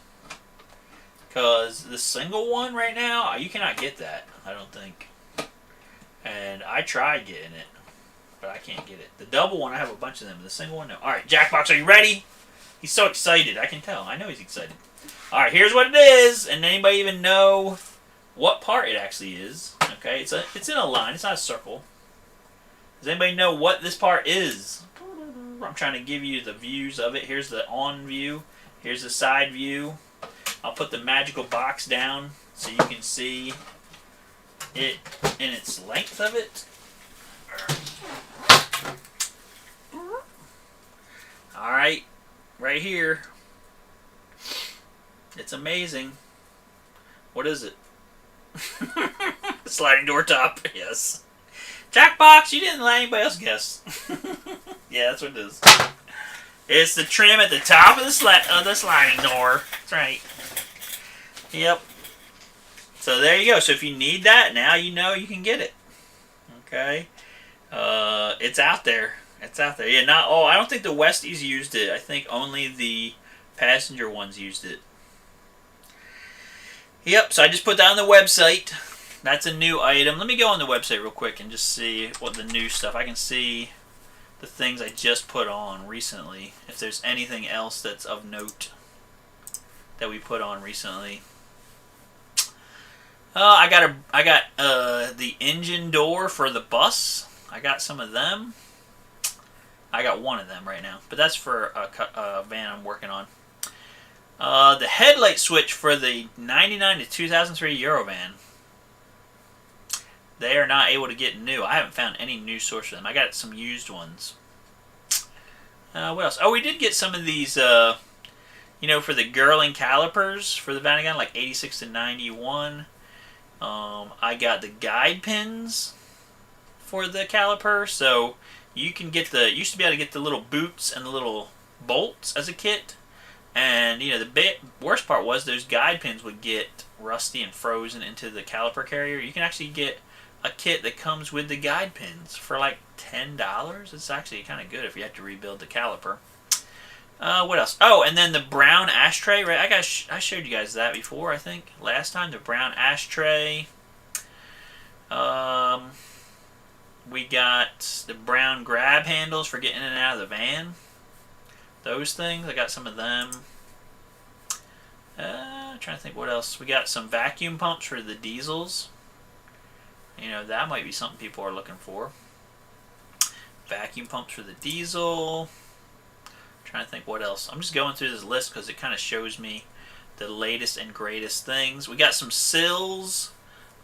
Because the single one right now, you cannot get that, I don't think. And I tried getting it, but I can't get it. The double one, I have a bunch of them. The single one, no. Alright, Jackbox, are you ready? He's so excited. I can tell. I know he's excited. Alright, here's what it is. And anybody even know what part it actually is? Okay, it's in a line. It's not a circle. Does anybody know what this part is? I'm trying to give you the views of it. Here's the on view. Here's the side view. I'll put the magical box down so you can see it in its length of it. Alright, right here. It's amazing. What is it? Sliding door top, yes. Jackbox, you didn't let anybody else guess. Yeah, that's what it is. It's the trim at the top of the sliding door. That's right. Yep. So there you go. So if you need that, now you know you can get it. Okay. It's out there. It's out there. Yeah, not all. I don't think the Westies used it. I think only the passenger ones used it. Yep, so I just put that on the website. That's a new item. Let me go on the website real quick and just see what the new stuff. I can see the things I just put on recently. If there's anything else that's of note that we put on recently. I got the engine door for the bus. I got some of them. I got one of them right now, but that's for a van I'm working on. The headlight switch for the 99 to 2003 Eurovan. They are not able to get new. I haven't found any new source for them. I got some used ones. What else? Oh, we did get some of these, you know, for the Girling calipers for the Vanagon, like 86 to 91. I got the guide pins for the caliper, so you can get the, used to be able to get the little boots and the little bolts as a kit. And, you know, the worst part was those guide pins would get rusty and frozen into the caliper carrier. You can actually get a kit that comes with the guide pins for like $10. It's actually kind of good if you have to rebuild the caliper. What else? Oh, and then the brown ashtray, right? I showed you guys that before, I think, last time. The brown ashtray. We got the brown grab handles for getting in and out of the van. Those things, I got some of them. Trying to think what else. We got some vacuum pumps for the diesels. You know, that might be something people are looking for. Vacuum pumps for the diesel. Trying to think what else. I'm just going through this list because it kind of shows me the latest and greatest things. We got some sills,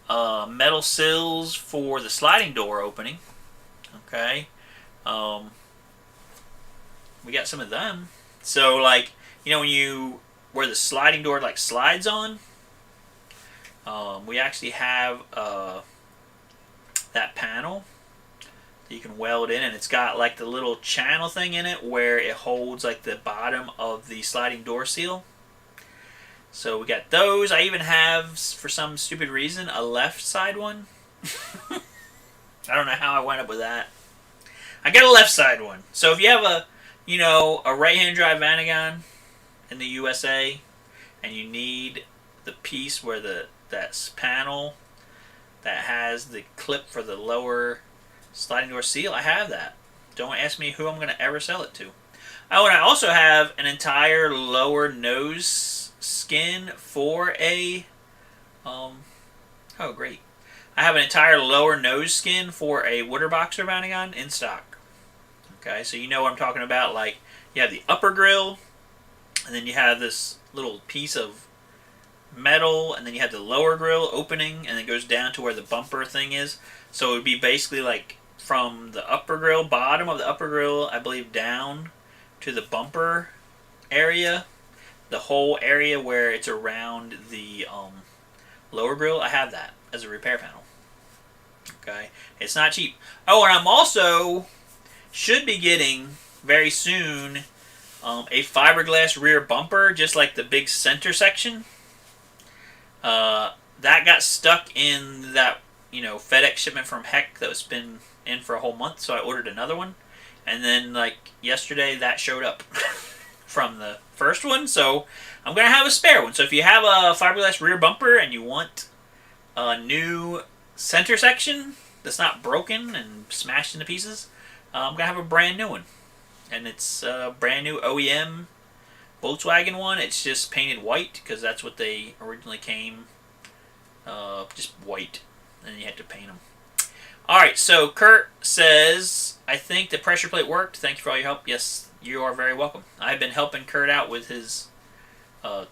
metal sills for the sliding door opening. Okay. We got some of them. So, like, you know, where the sliding door like slides on, we actually have that panel that you can weld in, and it's got like the little channel thing in it where it holds like the bottom of the sliding door seal. So we got those. I even have, for some stupid reason, a left side one. I don't know how I went up with that. I got a left side one. So if you have a, you know, a right-hand drive Vanagon in the USA, and you need the piece where that panel that has the clip for the lower sliding door seal, I have that. Don't ask me who I'm going to ever sell it to. Oh, and I also have an entire lower nose skin for a, oh great. I have an entire lower nose skin for a water boxer Vanagon in stock. Okay, so you know what I'm talking about. Like, you have the upper grill, and then you have this little piece of metal, and then you have the lower grill opening, and it goes down to where the bumper thing is. So it would be basically like from the upper grill, bottom of the upper grill, I believe, down to the bumper area, the whole area where it's around the lower grill. I have that as a repair panel. Okay, it's not cheap. Oh, and I'm also should be getting very soon a fiberglass rear bumper, just like the big center section. That got stuck in that, you know, FedEx shipment from Heck that was been in for a whole month, so I ordered another one. And then, like, yesterday, that showed up from the first one, so I'm going to have a spare one. So if you have a fiberglass rear bumper and you want a new center section that's not broken and smashed into pieces, I'm going to have a brand new one. And it's a brand new OEM Volkswagen one. It's just painted white because that's what they originally came, just white. And you had to paint them. Alright, so Kurt says, I think the pressure plate worked. Thank you for all your help. Yes, you are very welcome. I've been helping Kurt out with his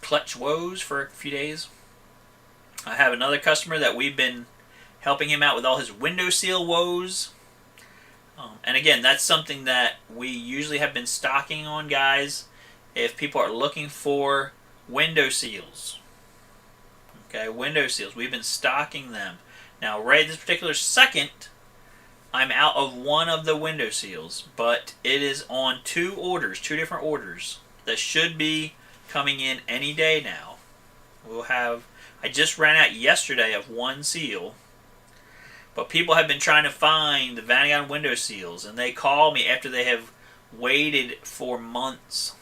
clutch woes for a few days. I have another customer that we've been helping him out with all his window seal woes. And again, that's something that we usually have been stocking on, guys, if people are looking for window seals. Okay, window seals. We've been stocking them. Now, right this particular second, I'm out of one of the window seals, but it is on two different orders that should be coming in any day now. I just ran out yesterday of one seal, but people have been trying to find the Vanagon window seals, and they call me after they have waited for months.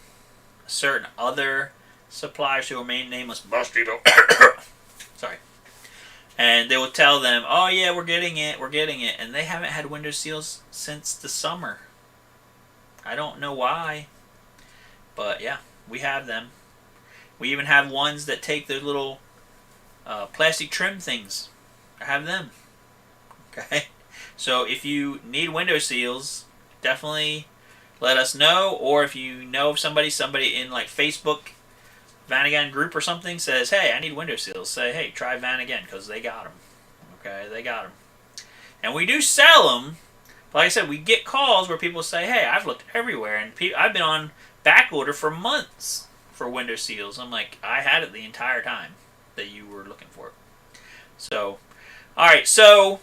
Certain other suppliers who remain nameless, bust people. Sorry. And they will tell them, oh yeah, we're getting it, and they haven't had window seals since the summer. I don't know why, but yeah, we have them. We even have ones that take their little plastic trim things. I have them. Okay, so if you need window seals, definitely let us know. Or if you know of somebody in like Facebook Vanagon group or something says, hey, I need window seals, say, hey, try Vanagon, because they got them. Okay, they got them. And we do sell them. But like I said, we get calls where people say, hey, I've looked everywhere, and I've been on back order for months for window seals. I'm like, I had it the entire time that you were looking for it. So, alright, so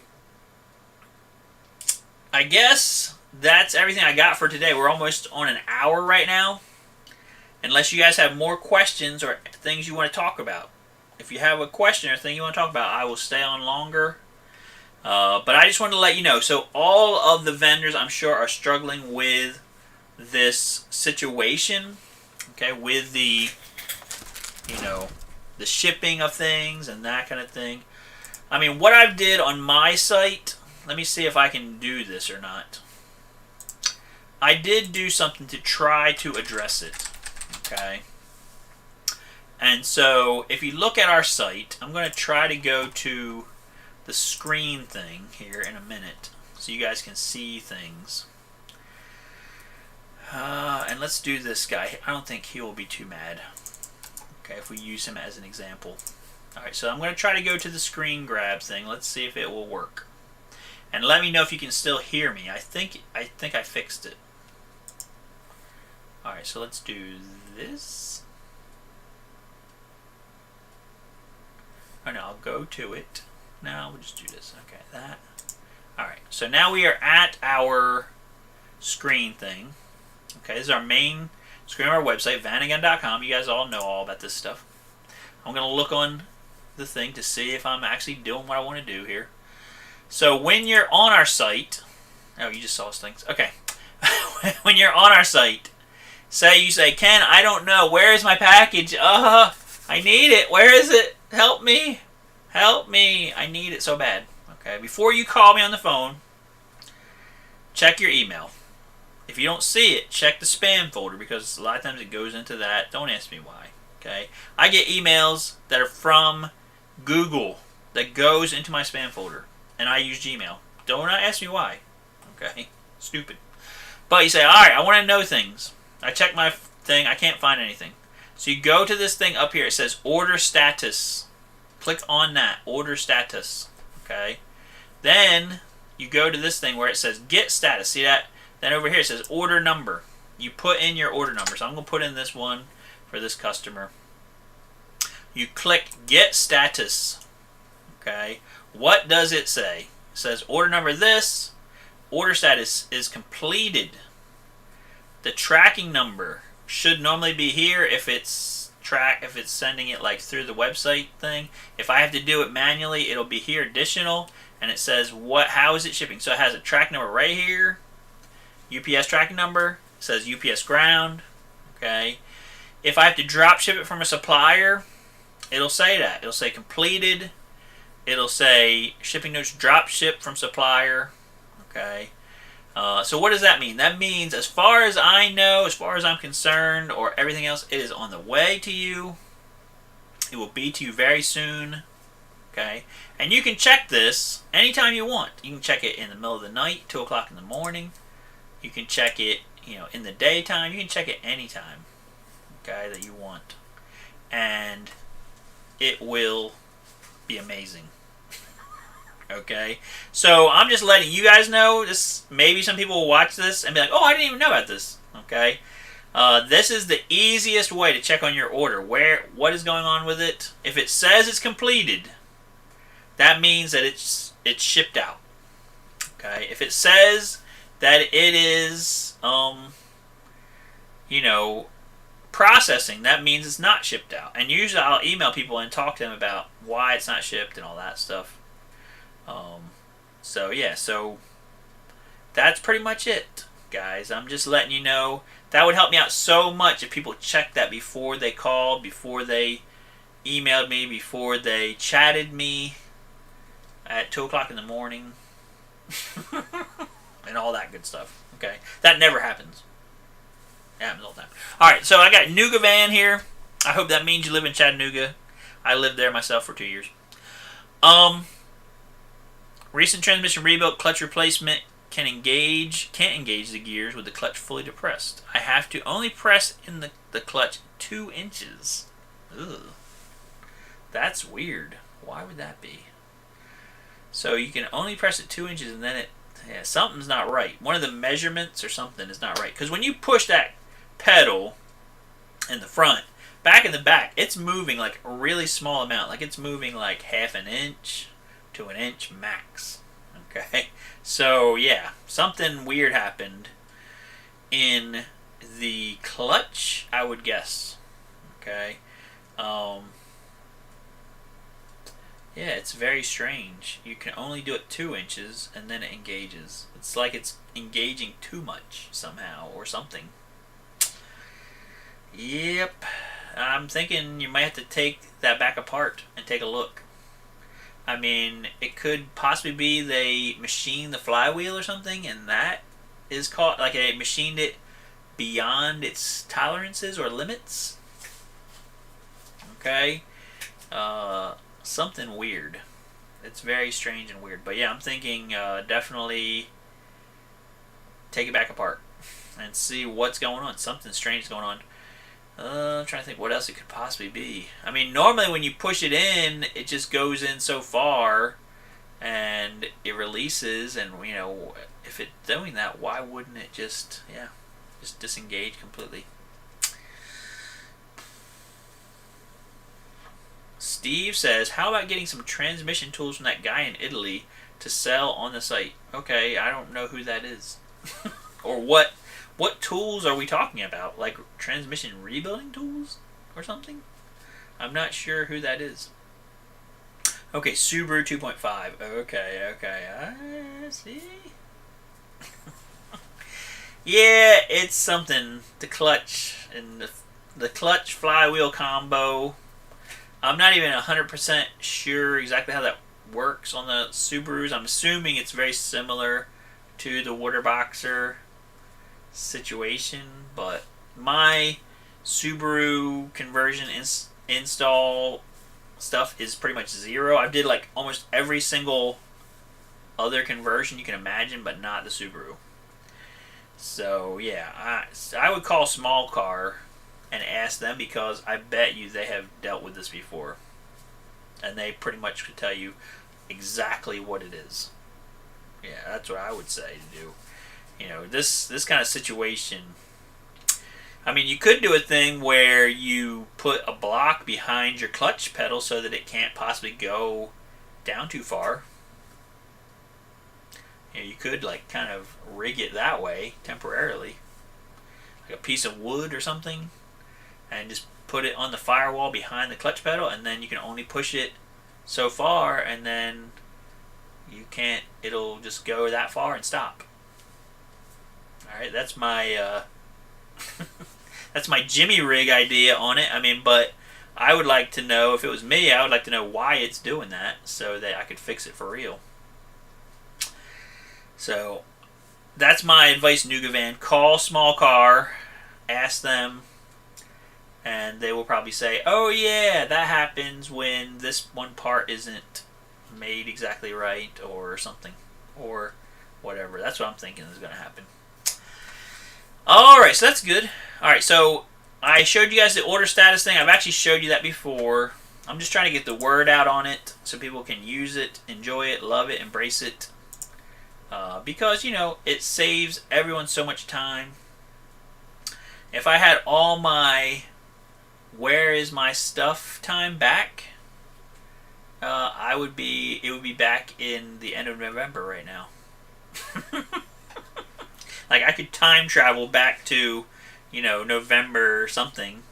I guess that's everything I got for today. We're almost on an hour right now. Unless you guys have more questions or things you want to talk about. If you have a question or thing you want to talk about, I will stay on longer. But I just wanted to let you know. So all of the vendors, I'm sure, are struggling with this situation. Okay, with the, the shipping of things and that kind of thing. I mean, what I did on my site, let me see if I can do this or not. I did do something to try to address it. Okay. And so, if you look at our site, I'm going to try to go to the screen thing here in a minute so you guys can see things. And let's do this guy. I don't think he will be too mad. Okay, if we use him as an example. Alright, so I'm going to try to go to the screen grab thing. Let's see if it will work. And let me know if you can still hear me. I think I fixed it. Alright, so let's do this. Oh no, I'll go to it. No, we'll just do this. Okay, that. Alright, so now we are at our screen thing. Okay, this is our main screen of our website, Vanagon.com. You guys all know all about this stuff. I'm going to look on the thing to see if I'm actually doing what I want to do here. So when you're on our site, oh, you just saw things. Okay. When you're on our site, you say, Ken, I don't know. Where is my package? I need it. Where is it? Help me. Help me. I need it so bad. Okay. Before you call me on the phone, check your email. If you don't see it, check the spam folder, because a lot of times it goes into that. Don't ask me why. Okay. I get emails that are from Google that goes into my spam folder, and I use Gmail. Don't ask me why. Okay. Stupid. But you say, alright, I want to know things. I check my thing. I can't find anything. So you go to this thing up here. It says order status. Click on that. Order status. Okay. Then you go to this thing where it says get status. See that? Then over here it says order number. You put in your order number. So I'm going to put in this one for this customer. You click get status. Okay. What does it say? It says order number this. Order status is completed. The tracking number should normally be here if it's sending it like through the website thing. If I have to do it manually, it'll be here additional, and it says how is it shipping. So it has a track number right here. UPS tracking number. It says UPS ground. Okay. If I have to drop ship it from a supplier, it'll say that. It'll say completed. It'll say shipping notes drop ship from supplier. Okay. So what does that mean? That means, as far as I know, as far as I'm concerned, or everything else, it is on the way to you. It will be to you very soon. Okay. And you can check this anytime you want. You can check it in the middle of the night, 2 o'clock in the morning. You can check it, in the daytime. You can check it anytime, okay, that you want. and it will be amazing. Okay, so I'm just letting you guys know. This maybe some people will watch this and be like, "Oh, I didn't even know about this." Okay, this is the easiest way to check on your order. What is going on with it? If it says it's completed, that means that it's shipped out. Okay, if it says that it is, processing, that means it's not shipped out. And usually I'll email people and talk to them about why it's not shipped and all that stuff. So that's pretty much it, guys. I'm just letting you know. That would help me out so much if people checked that before they called, before they emailed me, before they chatted me at 2 o'clock in the morning. And all that good stuff. Okay, that never happens. It happens all the time. Alright, so I got Vanagon here. I hope that means you live in Chattanooga. I lived there myself for 2 years. Recent transmission rebuilt, clutch replacement can't engage the gears with the clutch fully depressed. I have to only press in the clutch 2 inches. Ugh. That's weird. Why would that be? So you can only press it 2 inches and then something's not right. One of the measurements or something is not right. Because when you push that pedal in the front, back in the back, it's moving like a really small amount. Like it's moving like half an inch to an inch max. Okay, so yeah, something weird happened in the clutch, I would guess. Okay, yeah, it's very strange. You can only do it 2 inches and then it engages. It's like it's engaging too much somehow or something. Yep, I'm thinking you might have to take that back apart and take a look. I mean, it could possibly be they machined the flywheel or something, and that is called, like they machined it beyond its tolerances or limits. Okay, something weird. It's very strange and weird. But yeah, I'm thinking definitely take it back apart and see what's going on. Something strange is going on. I'm trying to think what else it could possibly be. I mean, normally when you push it in, it just goes in so far and it releases, and if it's doing that, why wouldn't it just disengage completely? Steve says, how about getting some transmission tools from that guy in Italy to sell on the site? Okay, I don't know who that is. Or what tools are we talking about? Like transmission rebuilding tools or something? I'm not sure who that is. Okay, Subaru 2.5. Okay. I see. Yeah, it's something. The clutch and the clutch flywheel combo. I'm not even 100% sure exactly how that works on the Subarus. I'm assuming it's very similar to the Water Boxer situation, but my Subaru conversion install stuff is pretty much 0. I did like almost every single other conversion you can imagine, but not the Subaru. So yeah, I would call Small Car and ask them, because I bet you they have dealt with this before, and they pretty much could tell you exactly what it is. Yeah, that's what I would say to do. This kind of situation. I mean, you could do a thing where you put a block behind your clutch pedal so that it can't possibly go down too far. You could like kind of rig it that way temporarily, like a piece of wood or something, and just put it on the firewall behind the clutch pedal, and then you can only push it so far, and then it'll just go that far and stop. Alright, that's my that's my Jimmy rig idea on it. I mean, but I would like to know, if it was me, I would like to know why it's doing that so that I could fix it for real. So that's my advice, Vanagon. Call Small Car, ask them, and they will probably say, oh yeah, that happens when this one part isn't made exactly right or something, or whatever. That's what I'm thinking is going to happen. Alright, so that's good. Alright, so I showed you guys the order status thing. I've actually showed you that before. I'm just trying to get the word out on it so people can use it, enjoy it, love it, embrace it. Because, you know, it saves everyone so much time. If I had all my where is my stuff time back, it would be back in the end of November right now. Like, I could time travel back to, you know, November or something,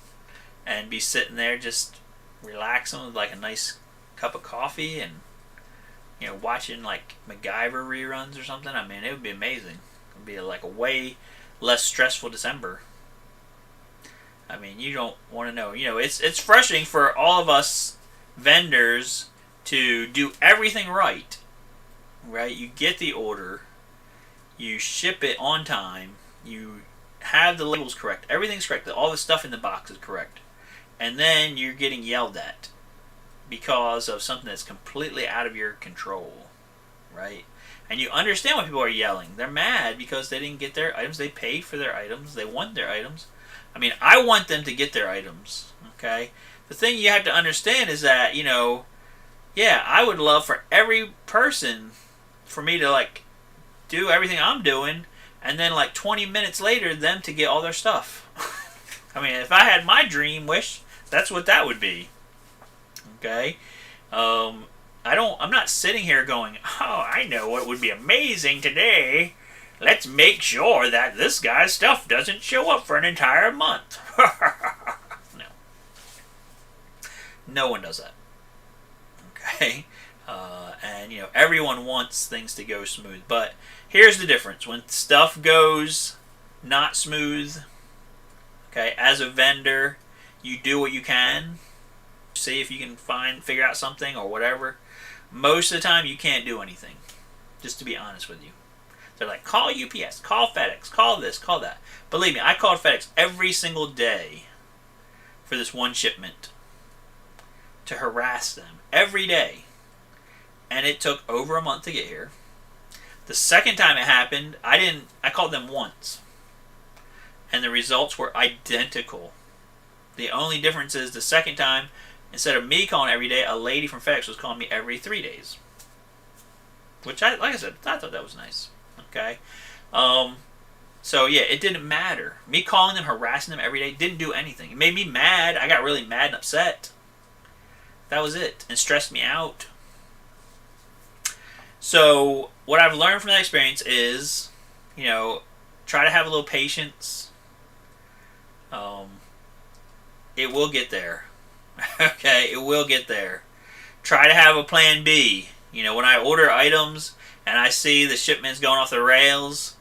and be sitting there just relaxing with like a nice cup of coffee and, you know, watching like MacGyver reruns or something. I mean, it would be amazing. It would be like a way less stressful December. I mean, you don't want to know. You know, it's frustrating for all of us vendors to do everything right. Right? You get the order, you ship it on time, you have the labels correct, everything's correct, all the stuff in the box is correct, and then you're getting yelled at because of something that's completely out of your control, right? And you understand why people are yelling. They're mad because they didn't get their items. They paid for their items. They want their items. I mean, I want them to get their items, okay? The thing you have to understand is that, you know, yeah, I would love for every person for me to, like, do everything I'm doing, and then, like, 20 minutes later, them to get all their stuff. I mean, if I had my dream wish, that's what that would be. Okay? I'm not sitting here going, oh, I know what would be amazing today. Let's make sure that this guy's stuff doesn't show up for an entire month. No. No one does that. Okay? And, you know, everyone wants things to go smooth. But here's the difference. When stuff goes not smooth, okay, as a vendor, you do what you can. See if you can figure out something or whatever. Most of the time, you can't do anything. Just to be honest with you. They're like, call UPS, call FedEx, call this, call that. Believe me, I called FedEx every single day for this one shipment to harass them. Every day. And it took over a month to get here. The second time it happened, I called them once. And the results were identical. The only difference is the second time, instead of me calling every day, a lady from FedEx was calling me every 3 days. Which, like I said, I thought that was nice. Okay? So, yeah, it didn't matter. Me calling them, harassing them every day, didn't do anything. It made me mad. I got really mad and upset. That was it. And stressed me out. So, what I've learned from that experience is, you know, try to have a little patience. It will get there. Okay, it will get there. Try to have a plan B. You know, when I order items and I see the shipment's going off the rails,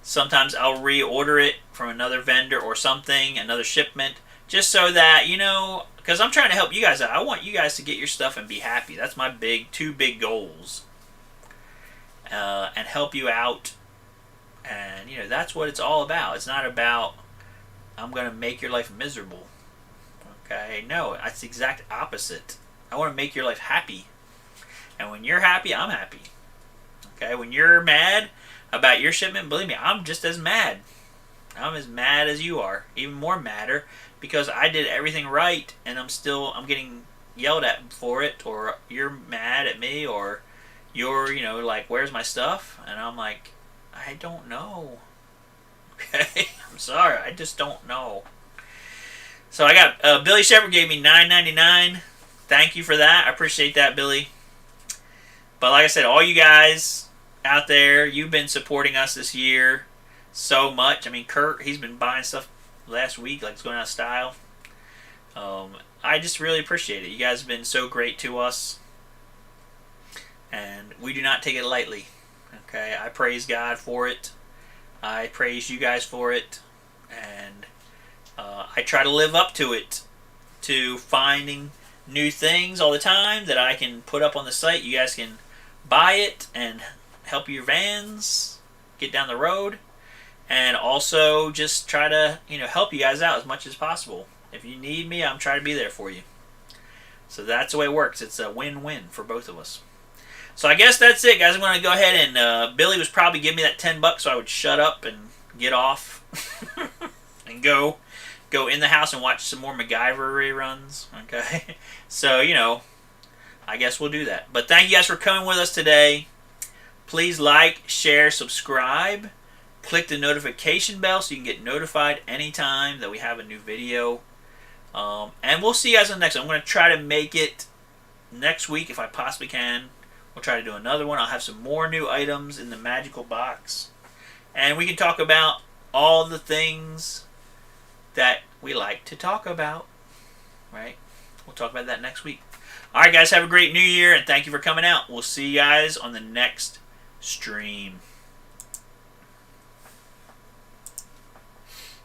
sometimes I'll reorder it from another vendor or something, another shipment, just so that, you know, because I'm trying to help you guys out. I want you guys to get your stuff and be happy. That's my two big goals. And help you out. And, you know, that's what it's all about. It's not about, I'm going to make your life miserable. Okay? No, it's the exact opposite. I want to make your life happy. And when you're happy, I'm happy. Okay? When you're mad about your shipment, believe me, I'm just as mad. I'm as mad as you are. Even more madder. Because I did everything right, and I'm getting yelled at for it, or you're mad at me, or you're, you know, like, where's my stuff? And I'm like, I don't know. Okay? I'm sorry. I just don't know. So I got, Billy Shepard gave me $9.99. Thank you for that. I appreciate that, Billy. But like I said, all you guys out there, you've been supporting us this year so much. I mean, Kurt, he's been buying stuff last week, like it's going out of style. I just really appreciate it. You guys have been so great to us. And we do not take it lightly. Okay, I praise God for it. I praise you guys for it. And I try to live up to it. To finding new things all the time that I can put up on the site. You guys can buy it and help your vans get down the road. And also just try to, you know, help you guys out as much as possible. If you need me, I'm trying to be there for you. So that's the way it works. It's a win-win for both of us. So I guess that's it, guys. I'm going to go ahead and Billy was probably giving me that $10 so I would shut up and get off and go. go in the house and watch some more MacGyver reruns. Okay, so I guess we'll do that. But thank you guys for coming with us today. Please like, share, subscribe. Click the notification bell so you can get notified anytime that we have a new video. And we'll see you guys in the next one. I'm going to try to make it next week if I possibly can. We'll try to do another one. I'll have some more new items in the magical box. And we can talk about all the things that we like to talk about. Right? We'll talk about that next week. Alright guys, have a great new year and thank you for coming out. We'll see you guys on the next stream.